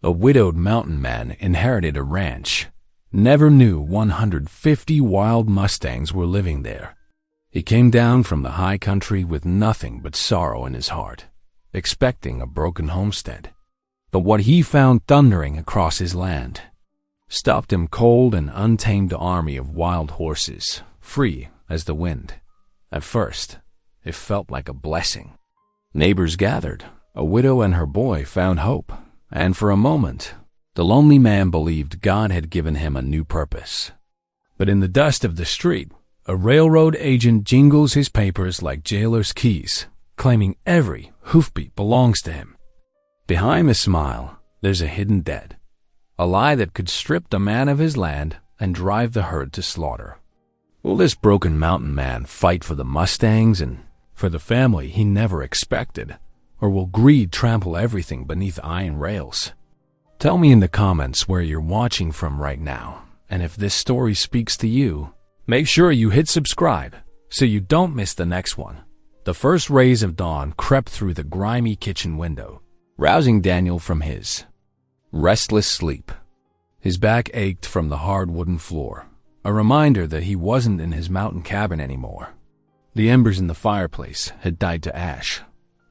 A widowed mountain man inherited a ranch. Never knew 150 wild Mustangs were living there. He came down from the high country with nothing but sorrow in his heart, expecting a broken homestead. But what he found thundering across his land stopped him cold and untamed army of wild horses, free as the wind. At first, it felt like a blessing. Neighbors gathered. A widow and her boy found hope. And for a moment, the lonely man believed God had given him a new purpose. But in the dust of the street, a railroad agent jingles his papers like jailer's keys, claiming every hoofbeat belongs to him. Behind the smile, there's a hidden debt, a lie that could strip the man of his land and drive the herd to slaughter. Will this broken mountain man fight for the Mustangs and for the family he never expected? Or will greed trample everything beneath iron rails? Tell me in the comments where you're watching from right now, and if this story speaks to you, make sure you hit subscribe so you don't miss the next one. The first rays of dawn crept through the grimy kitchen window, rousing Daniel from his restless sleep. His back ached from the hard wooden floor, a reminder that he wasn't in his mountain cabin anymore. The embers in the fireplace had died to ash,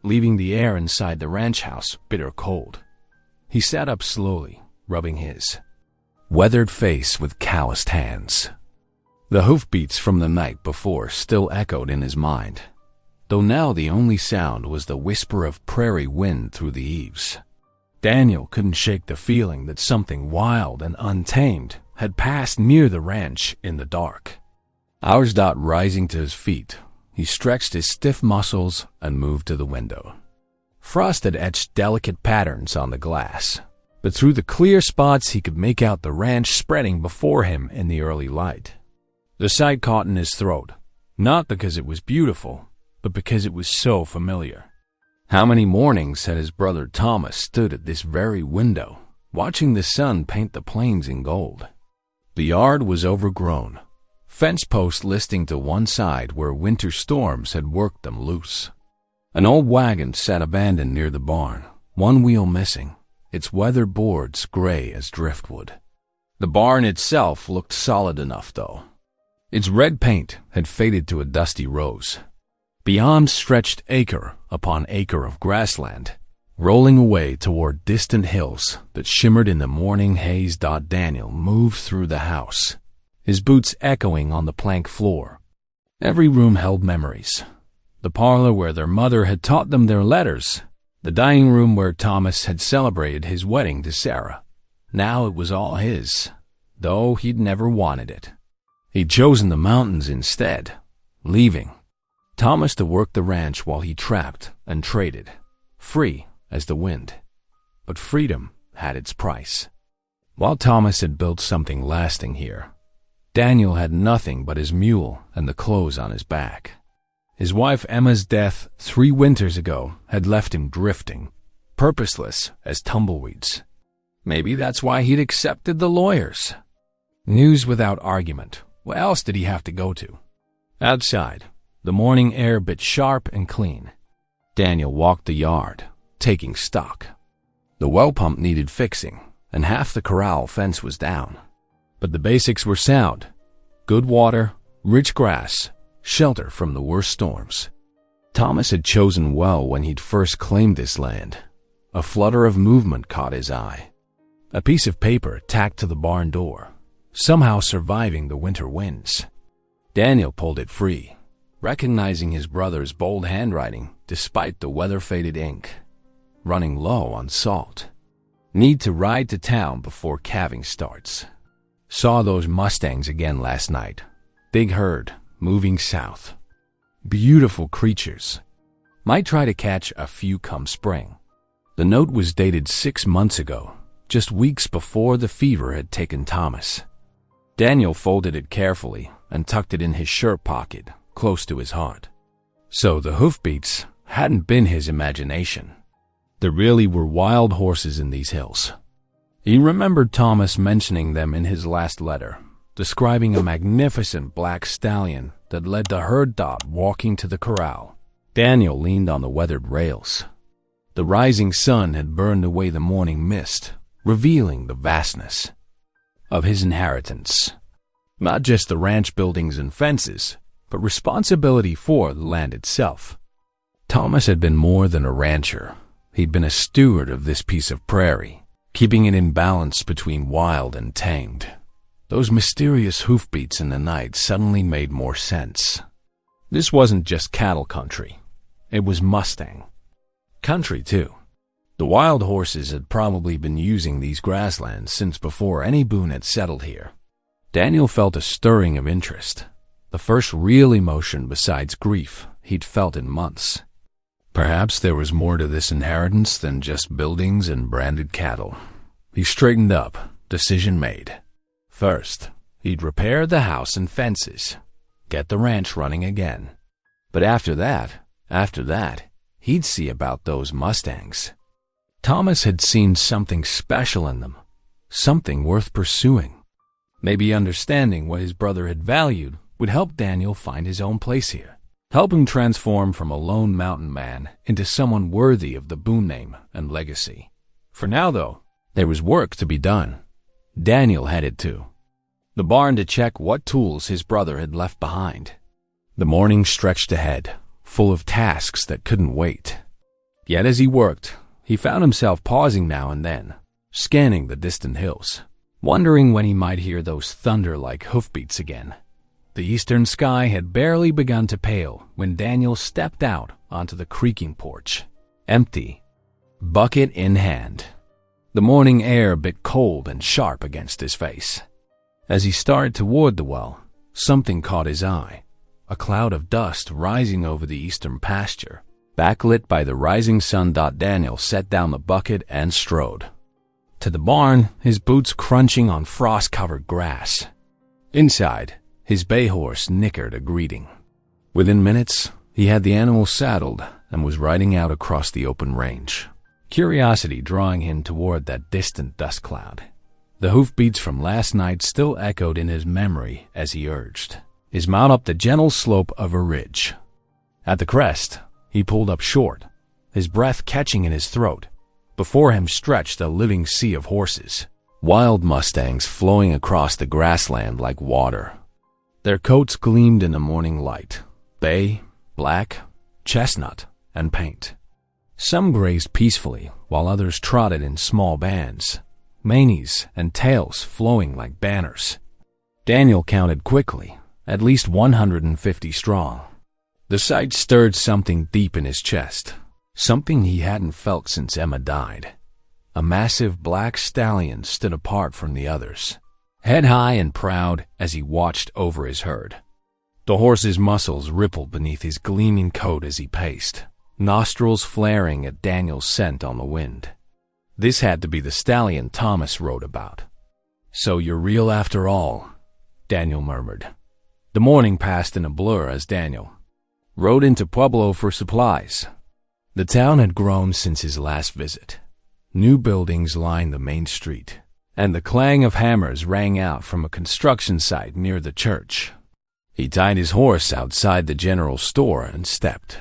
leaving the air inside the ranch house bitter cold. He sat up slowly, rubbing his weathered face with calloused hands. The hoofbeats from the night before still echoed in his mind, though now the only sound was the whisper of prairie wind through the eaves. Daniel couldn't shake the feeling that something wild and untamed had passed near the ranch in the dark. Rising to his feet, he stretched his stiff muscles and moved to the window. Frost had etched delicate patterns on the glass, but through the clear spots he could make out the ranch spreading before him in the early light. The sight caught in his throat, not because it was beautiful, but because it was so familiar. How many mornings had his brother Thomas stood at this very window, watching the sun paint the plains in gold? The yard was overgrown, fence posts listing to one side where winter storms had worked them loose. An old wagon sat abandoned near the barn, one wheel missing, its weather boards gray as driftwood. The barn itself looked solid enough, though. Its red paint had faded to a dusty rose. Beyond stretched acre upon acre of grassland, rolling away toward distant hills that shimmered in the morning haze. Daniel moved through the house, his boots echoing on the plank floor. Every room held memories. The parlor where their mother had taught them their letters, the dining room where Thomas had celebrated his wedding to Sarah. Now it was all his, though he'd never wanted it. He'd chosen the mountains instead, leaving Thomas to work the ranch while he trapped and traded, free as the wind. But freedom had its price. While Thomas had built something lasting here, Daniel had nothing but his mule and the clothes on his back. His wife Emma's death 3 winters ago had left him drifting, purposeless as tumbleweeds. Maybe that's why he'd accepted the lawyers. News without argument. What else did he have to go to? Outside, the morning air bit sharp and clean. Daniel walked the yard, taking stock. The well pump needed fixing, and half the corral fence was down. But the basics were sound. Good water, rich grass, shelter from the worst storms. Thomas had chosen well when he'd first claimed this land. A flutter of movement caught his eye. A piece of paper tacked to the barn door, somehow surviving the winter winds. Daniel pulled it free, recognizing his brother's bold handwriting despite the weather-faded ink. Running low on salt. Need to ride to town before calving starts. Saw those Mustangs again last night. Big herd, moving south. Beautiful creatures. Might try to catch a few come spring. The note was dated 6 months ago, just weeks before the fever had taken Thomas. Daniel folded it carefully and tucked it in his shirt pocket, close to his heart. So the hoofbeats hadn't been his imagination. There really were wild horses in these hills. He remembered Thomas mentioning them in his last letter, describing a magnificent black stallion that led the herd walking to the corral. Daniel leaned on the weathered rails. The rising sun had burned away the morning mist, revealing the vastness of his inheritance. Not just the ranch buildings and fences, but responsibility for the land itself. Thomas had been more than a rancher. He'd been a steward of this piece of prairie, keeping it in balance between wild and tamed. Those mysterious hoofbeats in the night suddenly made more sense. This wasn't just cattle country. It was Mustang country, too. The wild horses had probably been using these grasslands since before any Boone had settled here. Daniel felt a stirring of interest, the first real emotion besides grief he'd felt in months. Perhaps there was more to this inheritance than just buildings and branded cattle. He straightened up, decision made. First, he'd repair the house and fences, get the ranch running again. But after that, he'd see about those Mustangs. Thomas had seen something special in them, something worth pursuing. Maybe understanding what his brother had valued would help Daniel find his own place here, help him transform from a lone mountain man into someone worthy of the Boone name and legacy. For now, though, there was work to be done. Daniel headed to the barn to check what tools his brother had left behind. The morning stretched ahead, full of tasks that couldn't wait. Yet as he worked, he found himself pausing now and then, scanning the distant hills, wondering when he might hear those thunder-like hoofbeats again. The eastern sky had barely begun to pale when Daniel stepped out onto the creaking porch, empty, bucket in hand. The morning air bit cold and sharp against his face. As he started toward the well, something caught his eye, a cloud of dust rising over the eastern pasture. Backlit by the rising sun, Daniel set down the bucket and strode to the barn, his boots crunching on frost-covered grass. Inside, his bay horse nickered a greeting. Within minutes, he had the animal saddled and was riding out across the open range, curiosity drawing him toward that distant dust cloud. The hoofbeats from last night still echoed in his memory as he urged his mount up the gentle slope of a ridge. At the crest, he pulled up short, his breath catching in his throat. Before him stretched a living sea of horses, wild Mustangs flowing across the grassland like water. Their coats gleamed in the morning light, bay, black, chestnut, and paint. Some grazed peacefully, while others trotted in small bands, manes and tails flowing like banners. Daniel counted quickly, at least 150 strong. The sight stirred something deep in his chest, something he hadn't felt since Emma died. A massive black stallion stood apart from the others, head high and proud as he watched over his herd. The horse's muscles rippled beneath his gleaming coat as he paced, nostrils flaring at Daniel's scent on the wind. This had to be the stallion Thomas wrote about. "So you're real after all," Daniel murmured. The morning passed in a blur as Daniel rode into Pueblo for supplies. The town had grown since his last visit. New buildings lined the main street, and the clang of hammers rang out from a construction site near the church. He tied his horse outside the general store and stepped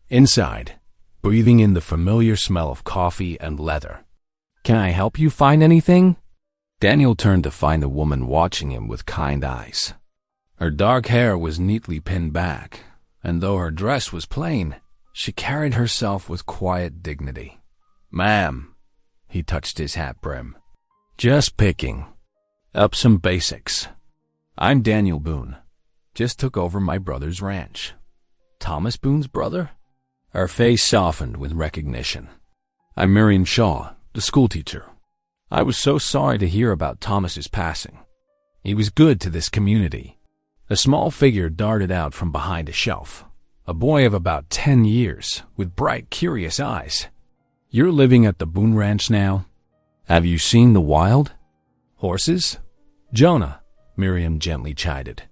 inside, breathing in the familiar smell of coffee and leather. "Can I help you find anything?" Daniel turned to find the woman watching him with kind eyes. Her dark hair was neatly pinned back, and though her dress was plain, she carried herself with quiet dignity. "Ma'am," he touched his hat brim. "Just picking up some basics. I'm Daniel Boone. Just took over my brother's ranch." "Thomas Boone's brother?" Her face softened with recognition. "I'm Miriam Shaw, the schoolteacher. I was so sorry to hear about Thomas's passing. He was good to this community." A small figure darted out from behind a shelf, a boy of about 10 years, with bright, curious eyes. "You're living at the Boone Ranch now? Have you seen the wild horses?" "Jonah," Miriam gently chided.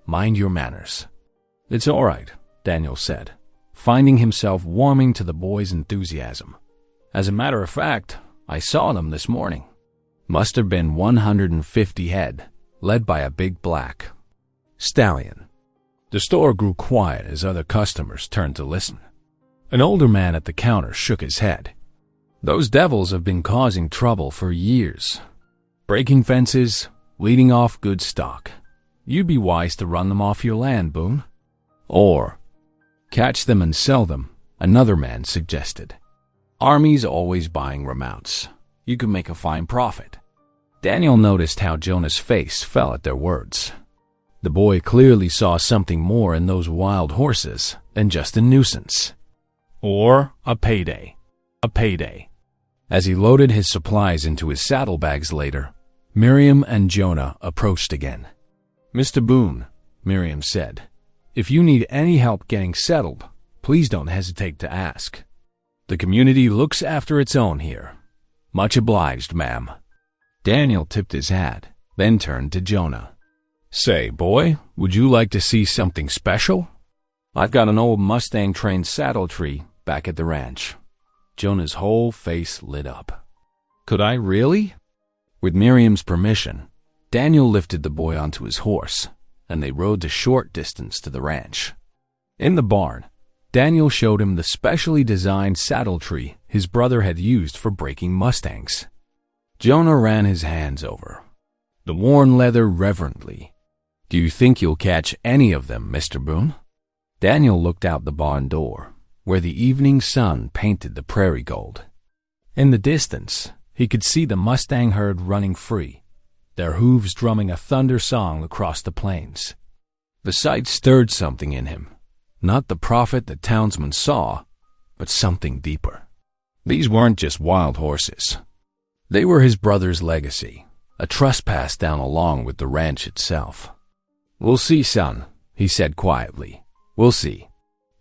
"Mind your manners." "It's all right," Daniel said, finding himself warming to the boy's enthusiasm. "As a matter of fact, I saw them this morning. Must have been 150 head, led by a big black stallion." The store grew quiet as other customers turned to listen. An older man at the counter shook his head. Those devils have been causing trouble for years, breaking fences, leading off good stock. You'd be wise to run them off your land, Boone. Or catch them and sell them, another man suggested. Armies always buying remounts. You could make a fine profit. Daniel noticed how Jonah's face fell at their words. The boy clearly saw something more in those wild horses than just a nuisance. Or a payday. A payday. As he loaded his supplies into his saddlebags later, Miriam and Jonah approached again. "Mr. Boone," Miriam said, "if you need any help getting settled, please don't hesitate to ask. The community looks after its own here. Much obliged, ma'am." Daniel tipped his hat, then turned to Jonah. "Say, boy, would you like to see something special? I've got an old Mustang-trained saddle tree back at the ranch." Jonah's whole face lit up. "Could I really?" With Miriam's permission, Daniel lifted the boy onto his horse, and they rode a short distance to the ranch. In the barn, Daniel showed him the specially designed saddle tree his brother had used for breaking Mustangs. Jonah ran his hands over the worn leather reverently. "Do you think you'll catch any of them, Mr. Boone?" Daniel looked out the barn door, where the evening sun painted the prairie gold. In the distance, he could see the Mustang herd running free, their hooves drumming a thunder song across the plains. The sight stirred something in him, not the profit the townsman saw, but something deeper. These weren't just wild horses. They were his brother's legacy, a trust passed down along with the ranch itself. "We'll see, son," he said quietly. "We'll see."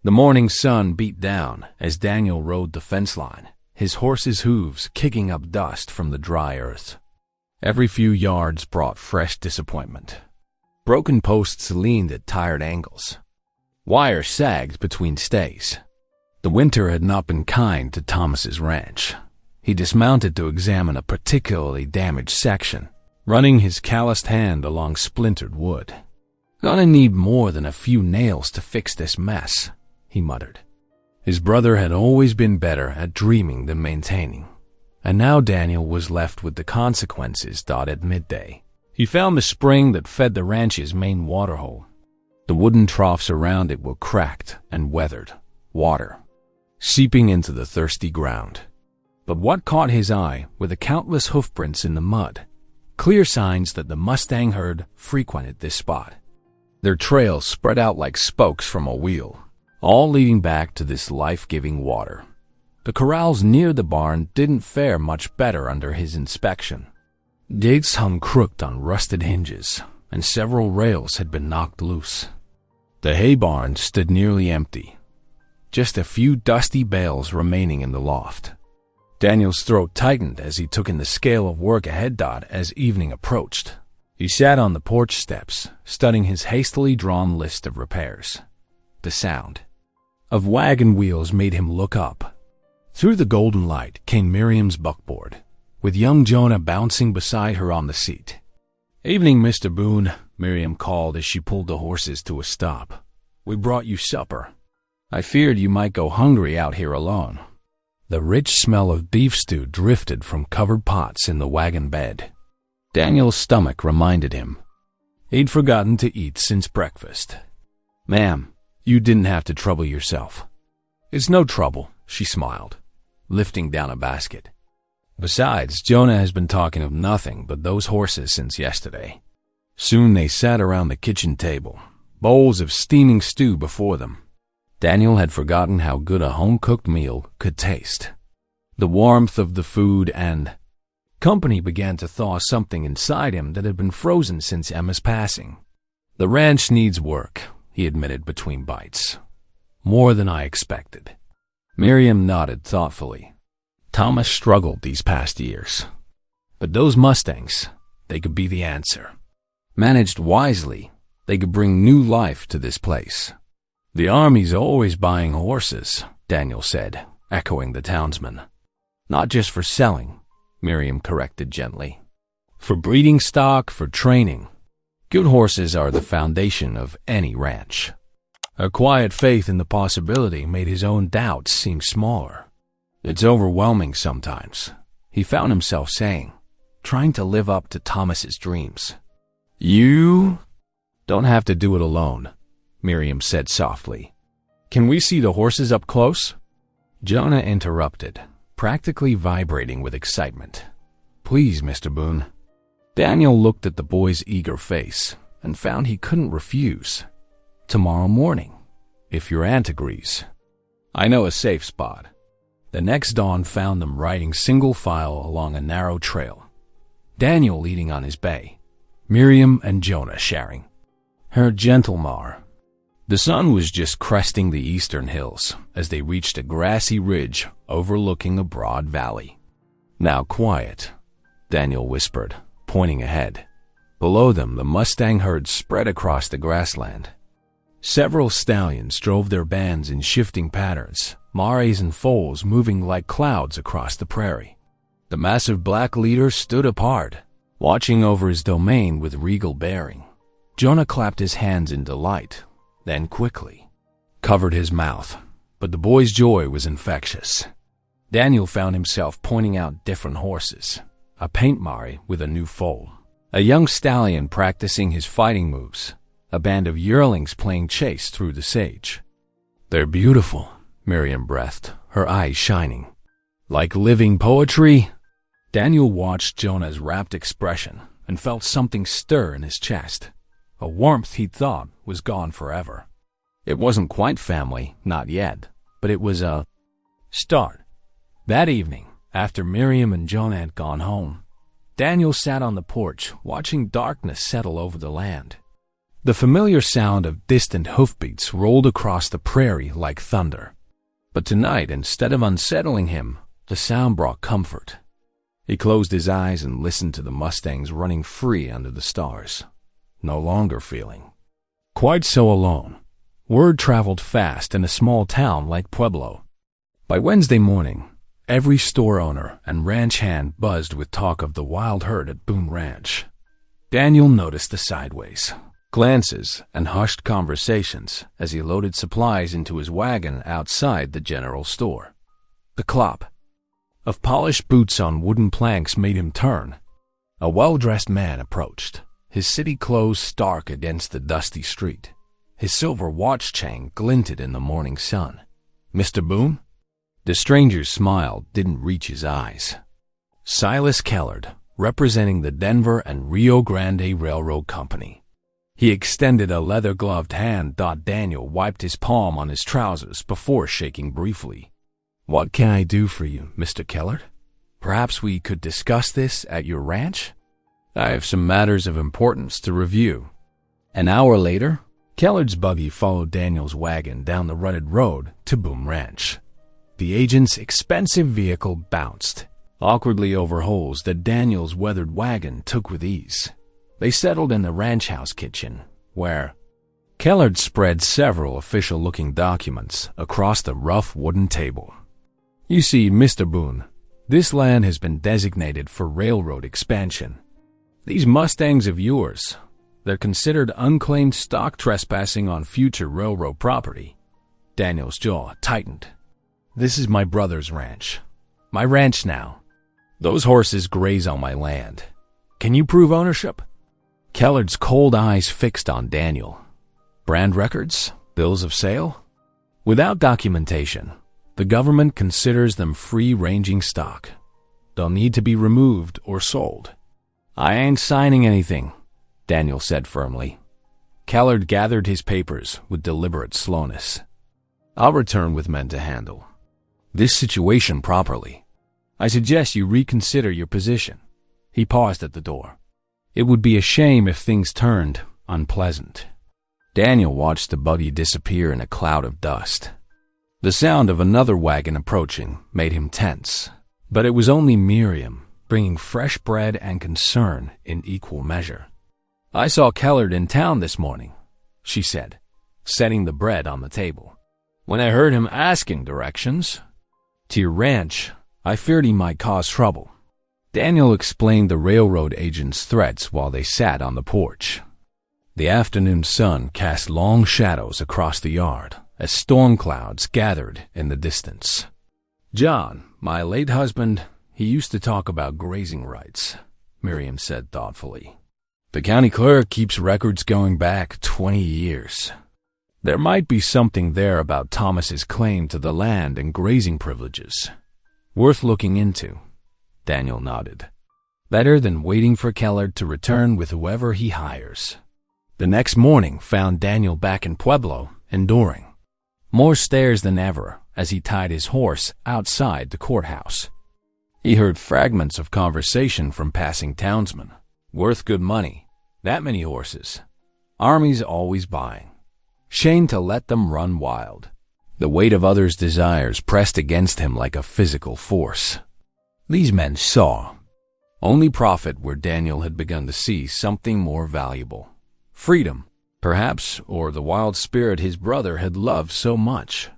The morning sun beat down as Daniel rode the fence line, his horse's hooves kicking up dust from the dry earth. Every few yards brought fresh disappointment. Broken posts leaned at tired angles. Wire sagged between stays. The winter had not been kind to Thomas's ranch. He dismounted to examine a particularly damaged section, running his calloused hand along splintered wood. "Gonna need more than a few nails to fix this mess," he muttered. His brother had always been better at dreaming than maintaining, and now Daniel was left with the consequences dotted midday. He found the spring that fed the ranch's main waterhole. The wooden troughs around it were cracked and weathered, water seeping into the thirsty ground. But what caught his eye were the countless hoofprints in the mud, clear signs that the Mustang herd frequented this spot. Their trails spread out like spokes from a wheel, all leading back to this life-giving water. The corrals near the barn didn't fare much better under his inspection. Gates hung crooked on rusted hinges, and several rails had been knocked loose. The hay barn stood nearly empty, just a few dusty bales remaining in the loft. Daniel's throat tightened as he took in the scale of work ahead as evening approached. He sat on the porch steps, studying his hastily drawn list of repairs. The sound of wagon wheels made him look up. Through the golden light came Miriam's buckboard, with young Jonah bouncing beside her on the seat. "Evening, Mr. Boone," Miriam called as she pulled the horses to a stop. "We brought you supper. I feared you might go hungry out here alone." The rich smell of beef stew drifted from covered pots in the wagon bed. Daniel's stomach reminded him he'd forgotten to eat since breakfast. "Ma'am, you didn't have to trouble yourself." "It's no trouble," she smiled, lifting down a basket. "Besides, Jonah has been talking of nothing but those horses since yesterday." Soon they sat around the kitchen table, bowls of steaming stew before them. Daniel had forgotten how good a home-cooked meal could taste. The warmth of the food and company began to thaw something inside him that had been frozen since Emma's passing. "The ranch needs work," he admitted between bites. "More than I expected." Miriam nodded thoughtfully. Thomas struggled these past years. But those Mustangs, they could be the answer. Managed wisely, they could bring new life to this place. "The Army's always buying horses," Daniel said, echoing the townsman. "Not just for selling," Miriam corrected gently. "For breeding stock, for training. Good horses are the foundation of any ranch." Her quiet faith in the possibility made his own doubts seem smaller. It's overwhelming sometimes, he found himself saying, trying to live up to Thomas's dreams. You don't have to do it alone, Miriam said softly. Can we see the horses up close? Jonah interrupted, practically vibrating with excitement. Please, Mr. Boone. Daniel looked at the boy's eager face and found he couldn't refuse. Tomorrow morning, if your aunt agrees. I know a safe spot. The next dawn found them riding single file along a narrow trail, Daniel leading on his bay, Miriam and Jonah sharing. Her gentle mar. The sun was just cresting the eastern hills as they reached a grassy ridge overlooking a broad valley. Now quiet, Daniel whispered, pointing ahead. Below them, the Mustang herd spread across the grassland. Several stallions drove their bands in shifting patterns, mares and foals moving like clouds across the prairie. The massive black leader stood apart, watching over his domain with regal bearing. Jonah clapped his hands in delight, then quickly covered his mouth, but the boy's joy was infectious. Daniel found himself pointing out different horses, a paint mare with a new foal, a young stallion practicing his fighting moves, a band of yearlings playing chase through the sage. They're beautiful, Miriam breathed, her eyes shining. Like living poetry? Daniel watched Jonah's rapt expression and felt something stir in his chest, a warmth he'd thought was gone forever. It wasn't quite family, not yet, but it was a start. That evening, after Miriam and Jonah had gone home, Daniel sat on the porch watching darkness settle over the land. The familiar sound of distant hoofbeats rolled across the prairie like thunder. But tonight, instead of unsettling him, the sound brought comfort. He closed his eyes and listened to the Mustangs running free under the stars, no longer feeling quite so alone. Word traveled fast in a small town like Pueblo. By Wednesday morning, every store owner and ranch hand buzzed with talk of the wild herd at Boone Ranch. Daniel noticed the sideways glances and hushed conversations as he loaded supplies into his wagon outside the general store. The clop of polished boots on wooden planks made him turn. A well-dressed man approached, his city clothes stark against the dusty street. His silver watch chain glinted in the morning sun. Mr. Boone? The stranger's smile didn't reach his eyes. Silas Kellard, representing the Denver and Rio Grande Railroad Company. He extended a leather-gloved hand. Daniel wiped his palm on his trousers before shaking briefly. What can I do for you, Mr. Kellard? Perhaps we could discuss this at your ranch? I have some matters of importance to review. An hour later, Kellard's buggy followed Daniel's wagon down the rutted road to Boone Ranch. The agent's expensive vehicle bounced awkwardly over holes that Daniel's weathered wagon took with ease. They settled in the ranch house kitchen, where Kellard spread several official-looking documents across the rough wooden table. You see, Mr. Boone, this land has been designated for railroad expansion. These Mustangs of yours, they're considered unclaimed stock trespassing on future railroad property. Daniel's jaw tightened. This is my brother's ranch. My ranch now. Those horses graze on my land. Can you prove ownership? Kellard's cold eyes fixed on Daniel. Brand records? Bills of sale? Without documentation, the government considers them free-ranging stock. They'll need to be removed or sold. I ain't signing anything, Daniel said firmly. Kellard gathered his papers with deliberate slowness. I'll return with men to handle this situation properly. I suggest you reconsider your position. He paused at the door. It would be a shame if things turned unpleasant. Daniel watched the buggy disappear in a cloud of dust. The sound of another wagon approaching made him tense, but it was only Miriam, bringing fresh bread and concern in equal measure. I saw Kellard in town this morning, she said, setting the bread on the table. When I heard him asking directions to your ranch, I feared he might cause trouble. Daniel explained the railroad agent's threats while they sat on the porch. The afternoon sun cast long shadows across the yard as storm clouds gathered in the distance. John, my late husband, he used to talk about grazing rights, Miriam said thoughtfully. The county clerk keeps records going back 20 years. There might be something there about Thomas's claim to the land and grazing privileges. Worth looking into. Daniel nodded. Better than waiting for Keller to return with whoever he hires. The next morning found Daniel back in Pueblo, enduring. More stares than ever as he tied his horse outside the courthouse. He heard fragments of conversation from passing townsmen. Worth good money. That many horses. Armies always buying. Shame to let them run wild. The weight of others' desires pressed against him like a physical force. These men saw. Only profit where Daniel had begun to see something more valuable. Freedom, perhaps, or the wild spirit his brother had loved so much.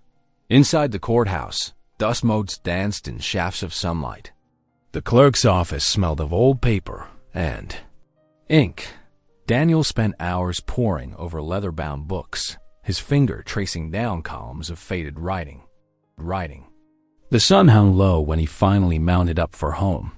Inside the courthouse, dust motes danced in shafts of sunlight. The clerk's office smelled of old paper and ink. Daniel spent hours poring over leather-bound books, his finger tracing down columns of faded writing. The sun hung low when he finally mounted up for home.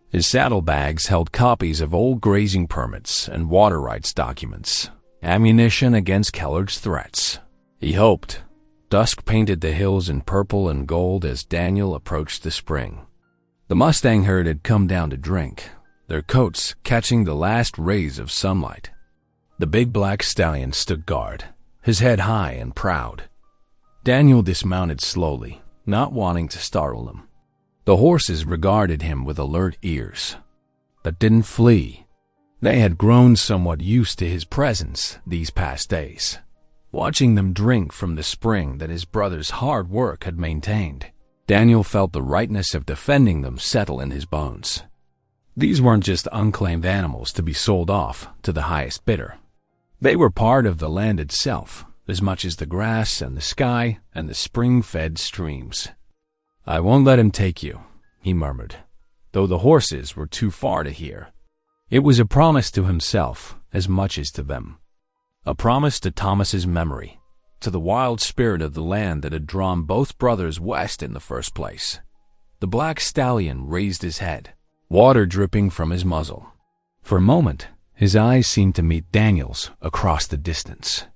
His saddlebags held copies of old grazing permits and water rights documents, ammunition against Keller's threats. He hoped. Dusk painted the hills in purple and gold as Daniel approached the spring. The Mustang herd had come down to drink, their coats catching the last rays of sunlight. The big black stallion stood guard, his head high and proud. Daniel dismounted slowly, not wanting to startle them. The horses regarded him with alert ears, but didn't flee. They had grown somewhat used to his presence these past days, watching them drink from the spring that his brother's hard work had maintained. Daniel felt the rightness of defending them settle in his bones. These weren't just unclaimed animals to be sold off to the highest bidder. They were part of the land itself, as much as the grass and the sky and the spring-fed streams. I won't let him take you, he murmured, though the horses were too far to hear. It was a promise to himself as much as to them. A promise to Thomas's memory, to the wild spirit of the land that had drawn both brothers west in the first place. The black stallion raised his head, water dripping from his muzzle. For a moment, his eyes seemed to meet Daniel's across the distance.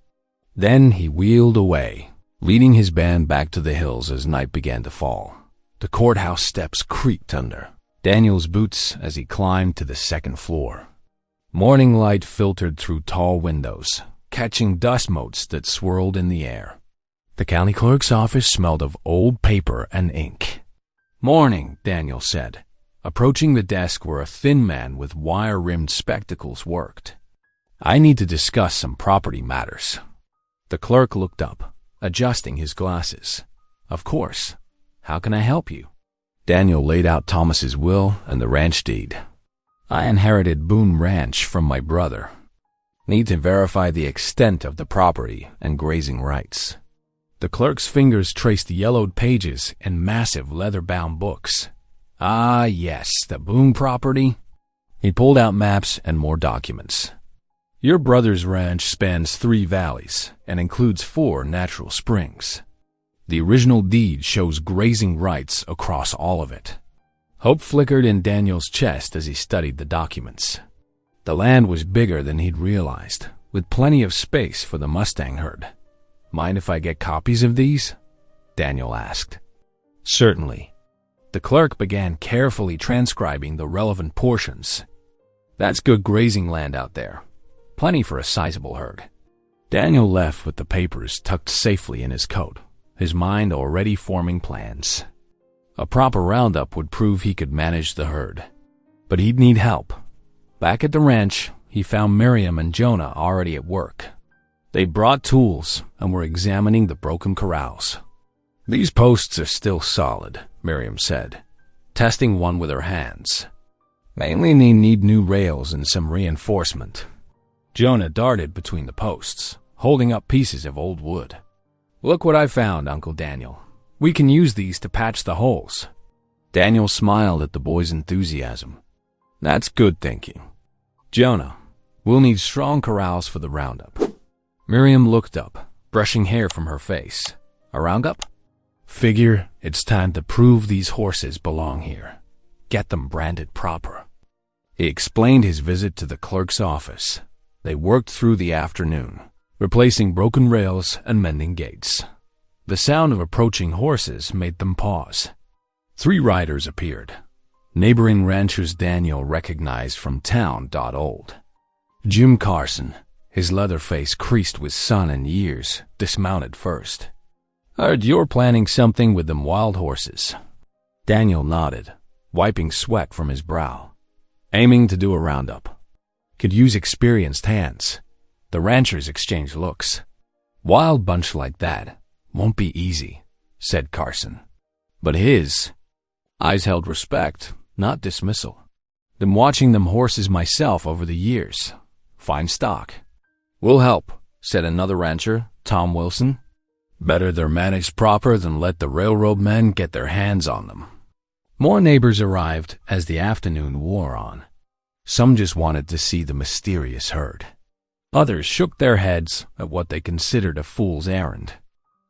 Then he wheeled away, leading his band back to the hills as night began to fall. The courthouse steps creaked under Daniel's boots as he climbed to the second floor. Morning light filtered through tall windows, catching dust motes that swirled in the air. The county clerk's office smelled of old paper and ink. "Morning," Daniel said, approaching the desk where a thin man with wire-rimmed spectacles worked. "I need to discuss some property matters." The clerk looked up, adjusting his glasses. "Of course. How can I help you?" Daniel laid out Thomas's will and the ranch deed. "I inherited Boone Ranch from my brother. Need to verify the extent of the property and grazing rights." The clerk's fingers traced yellowed pages and massive leather-bound books. "Ah, yes, the Boone property." He pulled out maps and more documents. "Your brother's ranch spans 3 valleys and includes 4 natural springs. The original deed shows grazing rights across all of it." Hope flickered in Daniel's chest as he studied the documents. The land was bigger than he'd realized, with plenty of space for the Mustang herd. "Mind if I get copies of these?" Daniel asked. "Certainly." The clerk began carefully transcribing the relevant portions. "That's good grazing land out there. Plenty for a sizable herd." Daniel left with the papers tucked safely in his coat, his mind already forming plans. A proper roundup would prove he could manage the herd. But he'd need help. Back at the ranch, he found Miriam and Jonah already at work. They brought tools and were examining the broken corrals. "These posts are still solid," Miriam said, testing one with her hands. "Mainly they need new rails and some reinforcement." Jonah darted between the posts, holding up pieces of old wood. "Look what I found, Uncle Daniel. We can use these to patch the holes." Daniel smiled at the boy's enthusiasm. "That's good thinking. Jonah, we'll need strong corrals for the roundup." Miriam looked up, brushing hair from her face. "A roundup?" Figure it's time to prove these horses belong here. Get them branded proper. He explained his visit to the clerk's office. They worked through the afternoon, replacing broken rails and mending gates. The sound of approaching horses made them pause. 3 riders appeared. Neighboring ranchers Daniel recognized from town. Old Jim Carson, his leather face creased with sun and years, dismounted first. "Heard you're planning something with them wild horses." Daniel nodded, wiping sweat from his brow. "Aiming to do a roundup. Could use experienced hands." The ranchers exchanged looks. "Wild bunch like that won't be easy," said Carson. But his eyes held respect, not dismissal. "Been watching them horses myself over the years. Fine stock." "We'll help," said another rancher, Tom Wilson. "Better they're managed proper than let the railroad men get their hands on them." More neighbors arrived as the afternoon wore on. Some just wanted to see the mysterious herd. Others shook their heads at what they considered a fool's errand.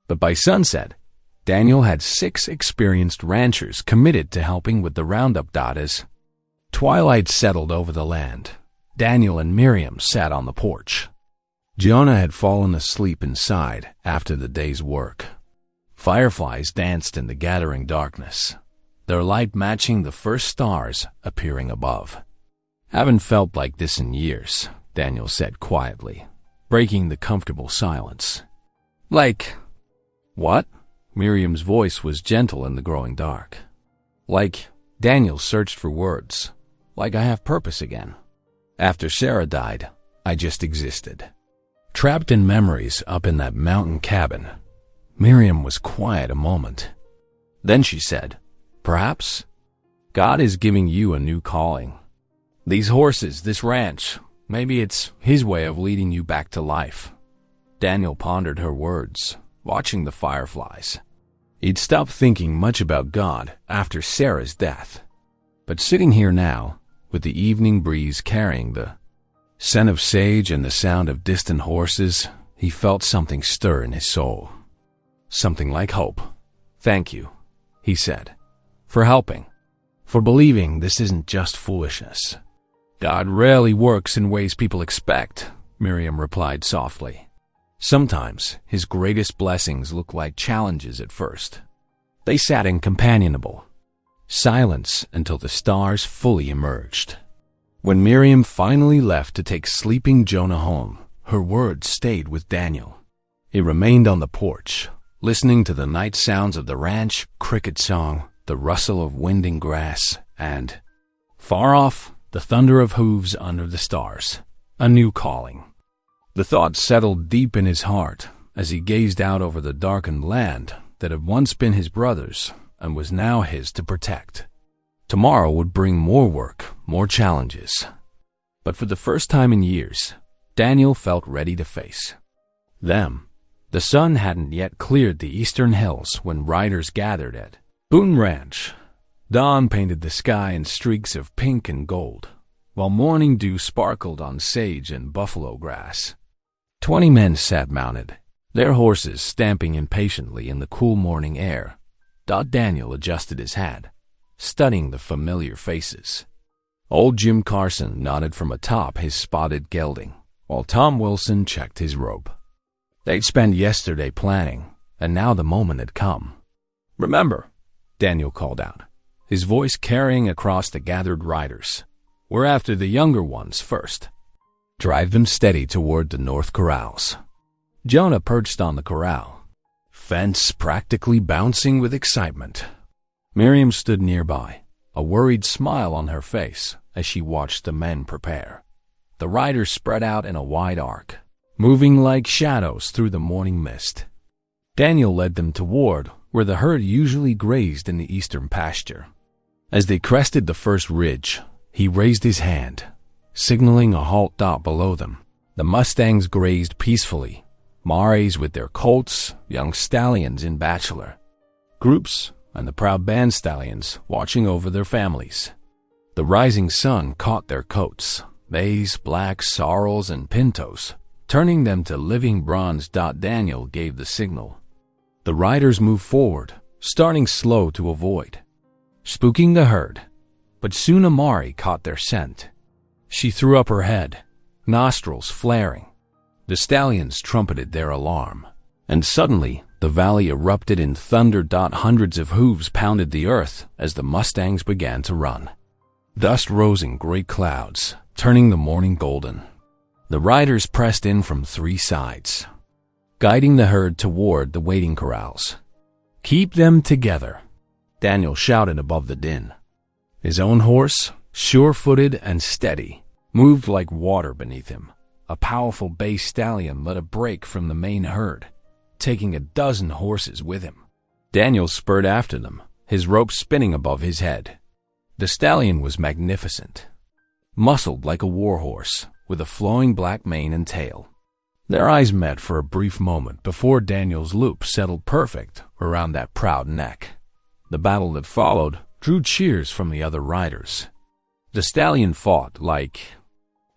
But by sunset, Daniel had 6 experienced ranchers committed to helping with the roundup. As twilight settled over the land, Daniel and Miriam sat on the porch. Jonah had fallen asleep inside after the day's work. Fireflies danced in the gathering darkness, their light matching the first stars appearing above. "Haven't felt like this in years," Daniel said quietly, breaking the comfortable silence. "Like, what?" Miriam's voice was gentle in the growing dark. "Like," Daniel searched for words, "like I have purpose again. After Sarah died, I just existed. Trapped in memories up in that mountain cabin." Miriam was quiet a moment. Then she said, "Perhaps God is giving you a new calling. These horses, this ranch, maybe it's His way of leading you back to life." Daniel pondered her words, watching the fireflies. He'd stopped thinking much about God after Sarah's death. But sitting here now, with the evening breeze carrying the scent of sage and the sound of distant horses, he felt something stir in his soul. Something like hope. "Thank you," he said, "for helping, for believing this isn't just foolishness." "God rarely works in ways people expect," Miriam replied softly. "Sometimes His greatest blessings look like challenges at first." They sat in companionable silence until the stars fully emerged. When Miriam finally left to take sleeping Jonah home, her words stayed with Daniel. He remained on the porch, listening to the night sounds of the ranch, cricket song, the rustle of winding grass, and, far off, the thunder of hooves under the stars. A new calling. The thought settled deep in his heart as he gazed out over the darkened land that had once been his brother's and was now his to protect. Tomorrow would bring more work, more challenges. But for the first time in years, Daniel felt ready to face them. The sun hadn't yet cleared the eastern hills when riders gathered at Boone Ranch. Dawn painted the sky in streaks of pink and gold, while morning dew sparkled on sage and buffalo grass. 20 men sat mounted, their horses stamping impatiently in the cool morning air. Daniel adjusted his hat, studying the familiar faces. Old Jim Carson nodded from atop his spotted gelding, while Tom Wilson checked his robe. They'd spent yesterday planning, and now the moment had come. "Remember," Daniel called out, his voice carrying across the gathered riders, "we're after the younger ones first. Drive them steady toward the north corrals." Jonah perched on the corral, fence practically bouncing with excitement. Miriam stood nearby, a worried smile on her face as she watched the men prepare. The riders spread out in a wide arc, moving like shadows through the morning mist. Daniel led them toward where the herd usually grazed in the eastern pasture. As they crested the first ridge, he raised his hand, signaling a halt. Below them, the Mustangs grazed peacefully, Mares with their colts, young stallions in bachelor groups, and the proud band stallions watching over their families. The rising sun caught their coats, bays, blacks, sorrels, and pintos, turning them to living bronze. Daniel gave the signal. The riders moved forward, starting slow to avoid, spooking the herd. But soon Amari caught their scent. She threw up her head, nostrils flaring. The stallions trumpeted their alarm, and suddenly the valley erupted in thunder. Hundreds of hooves pounded the earth as the Mustangs began to run. Dust rose in great clouds, turning the morning golden. The riders pressed in from three sides, guiding the herd toward the waiting corrals. "Keep them together," Daniel shouted above the din. His own horse, sure-footed and steady, moved like water beneath him. A powerful bay stallion led a break from the main herd, taking a dozen horses with him. Daniel spurred after them, his rope spinning above his head. The stallion was magnificent, muscled like a warhorse, with a flowing black mane and tail. Their eyes met for a brief moment before Daniel's loop settled perfect around that proud neck. The battle that followed drew cheers from the other riders. The stallion fought like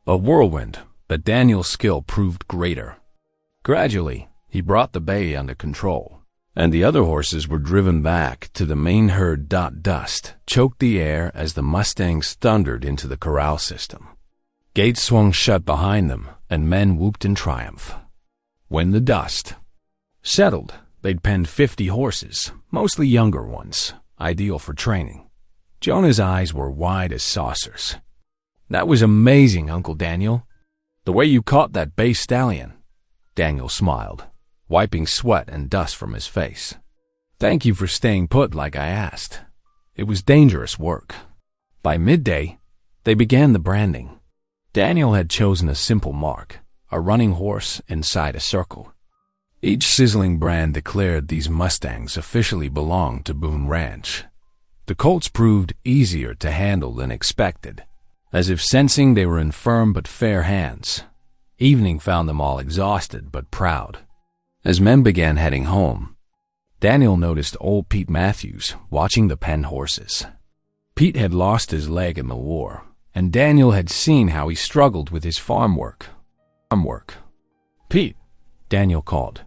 a whirlwind, but Daniel's skill proved greater. Gradually, he brought the bay under control, and the other horses were driven back to the main herd. Dust choked the air as the Mustangs thundered into the corral system. Gates swung shut behind them, and men whooped in triumph. When the dust settled, they'd penned 50 horses, mostly younger ones, ideal for training. Jonah's eyes were wide as saucers. "That was amazing, Uncle Daniel. The way you caught that bay stallion." Daniel smiled, wiping sweat and dust from his face. "Thank you for staying put like I asked. It was dangerous work." By midday, they began the branding. Daniel had chosen a simple mark, a running horse inside a circle. Each sizzling brand declared these Mustangs officially belonged to Boone Ranch. The colts proved easier to handle than expected, as if sensing they were in firm but fair hands. Evening found them all exhausted but proud. As men began heading home, Daniel noticed old Pete Matthews watching the pen horses. Pete had lost his leg in the war, and Daniel had seen how he struggled with his farm work. "Pete," Daniel called,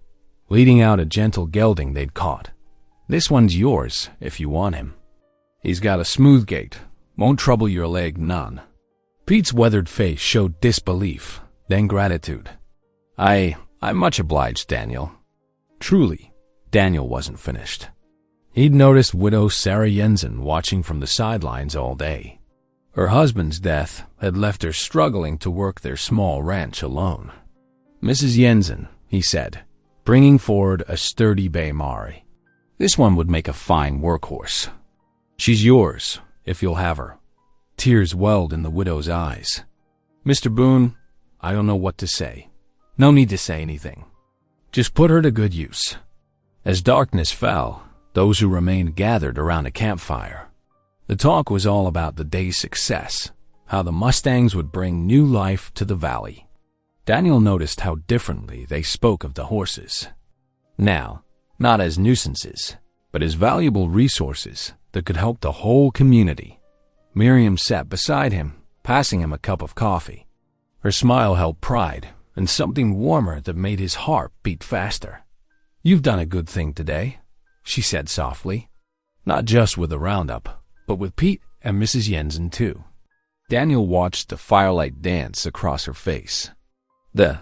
leading out a gentle gelding they'd caught. "This one's yours if you want him. He's got a smooth gait, won't trouble your leg none." Pete's weathered face showed disbelief, then gratitude. I'm much obliged, Daniel." Truly, Daniel wasn't finished. He'd noticed widow Sarah Jensen watching from the sidelines all day. Her husband's death had left her struggling to work their small ranch alone. "Mrs. Jensen," he said, bringing forward a sturdy bay Mari. "This one would make a fine workhorse. She's yours, if you'll have her." Tears welled in the widow's eyes. "Mr. Boone, I don't know what to say. No need to say anything. Just put her to good use." As darkness fell, those who remained gathered around a campfire. The talk was all about the day's success, how the Mustangs would bring new life to the valley. Daniel noticed how differently they spoke of the horses. Now, not as nuisances, but as valuable resources that could help the whole community. Miriam sat beside him, passing him a cup of coffee. Her smile held pride and something warmer that made his heart beat faster. "You've done a good thing today," she said softly. "Not just with the roundup, but with Pete and Mrs. Jensen too." Daniel watched the firelight dance across her face. The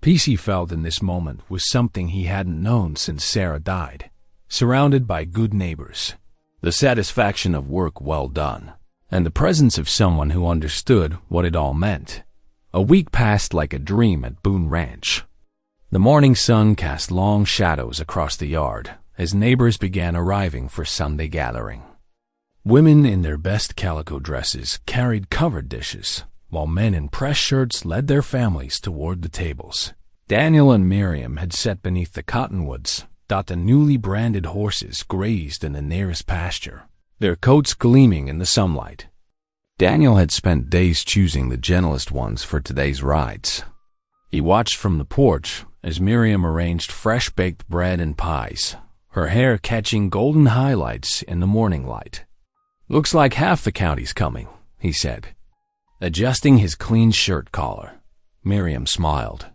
peace he felt in this moment was something he hadn't known since Sarah died. Surrounded by good neighbors, the satisfaction of work well done, and the presence of someone who understood what it all meant. A week passed like a dream at Boone Ranch. The morning sun cast long shadows across the yard as neighbors began arriving for Sunday gathering. Women in their best calico dresses carried covered dishes, while men in press shirts led their families toward the tables. Daniel and Miriam had sat beneath the cottonwoods. The newly branded horses grazed in the nearest pasture, their coats gleaming in the sunlight. Daniel had spent days choosing the gentlest ones for today's rides. He watched from the porch as Miriam arranged fresh-baked bread and pies, her hair catching golden highlights in the morning light. "Looks like half the county's coming," he said, adjusting his clean shirt collar. Miriam smiled.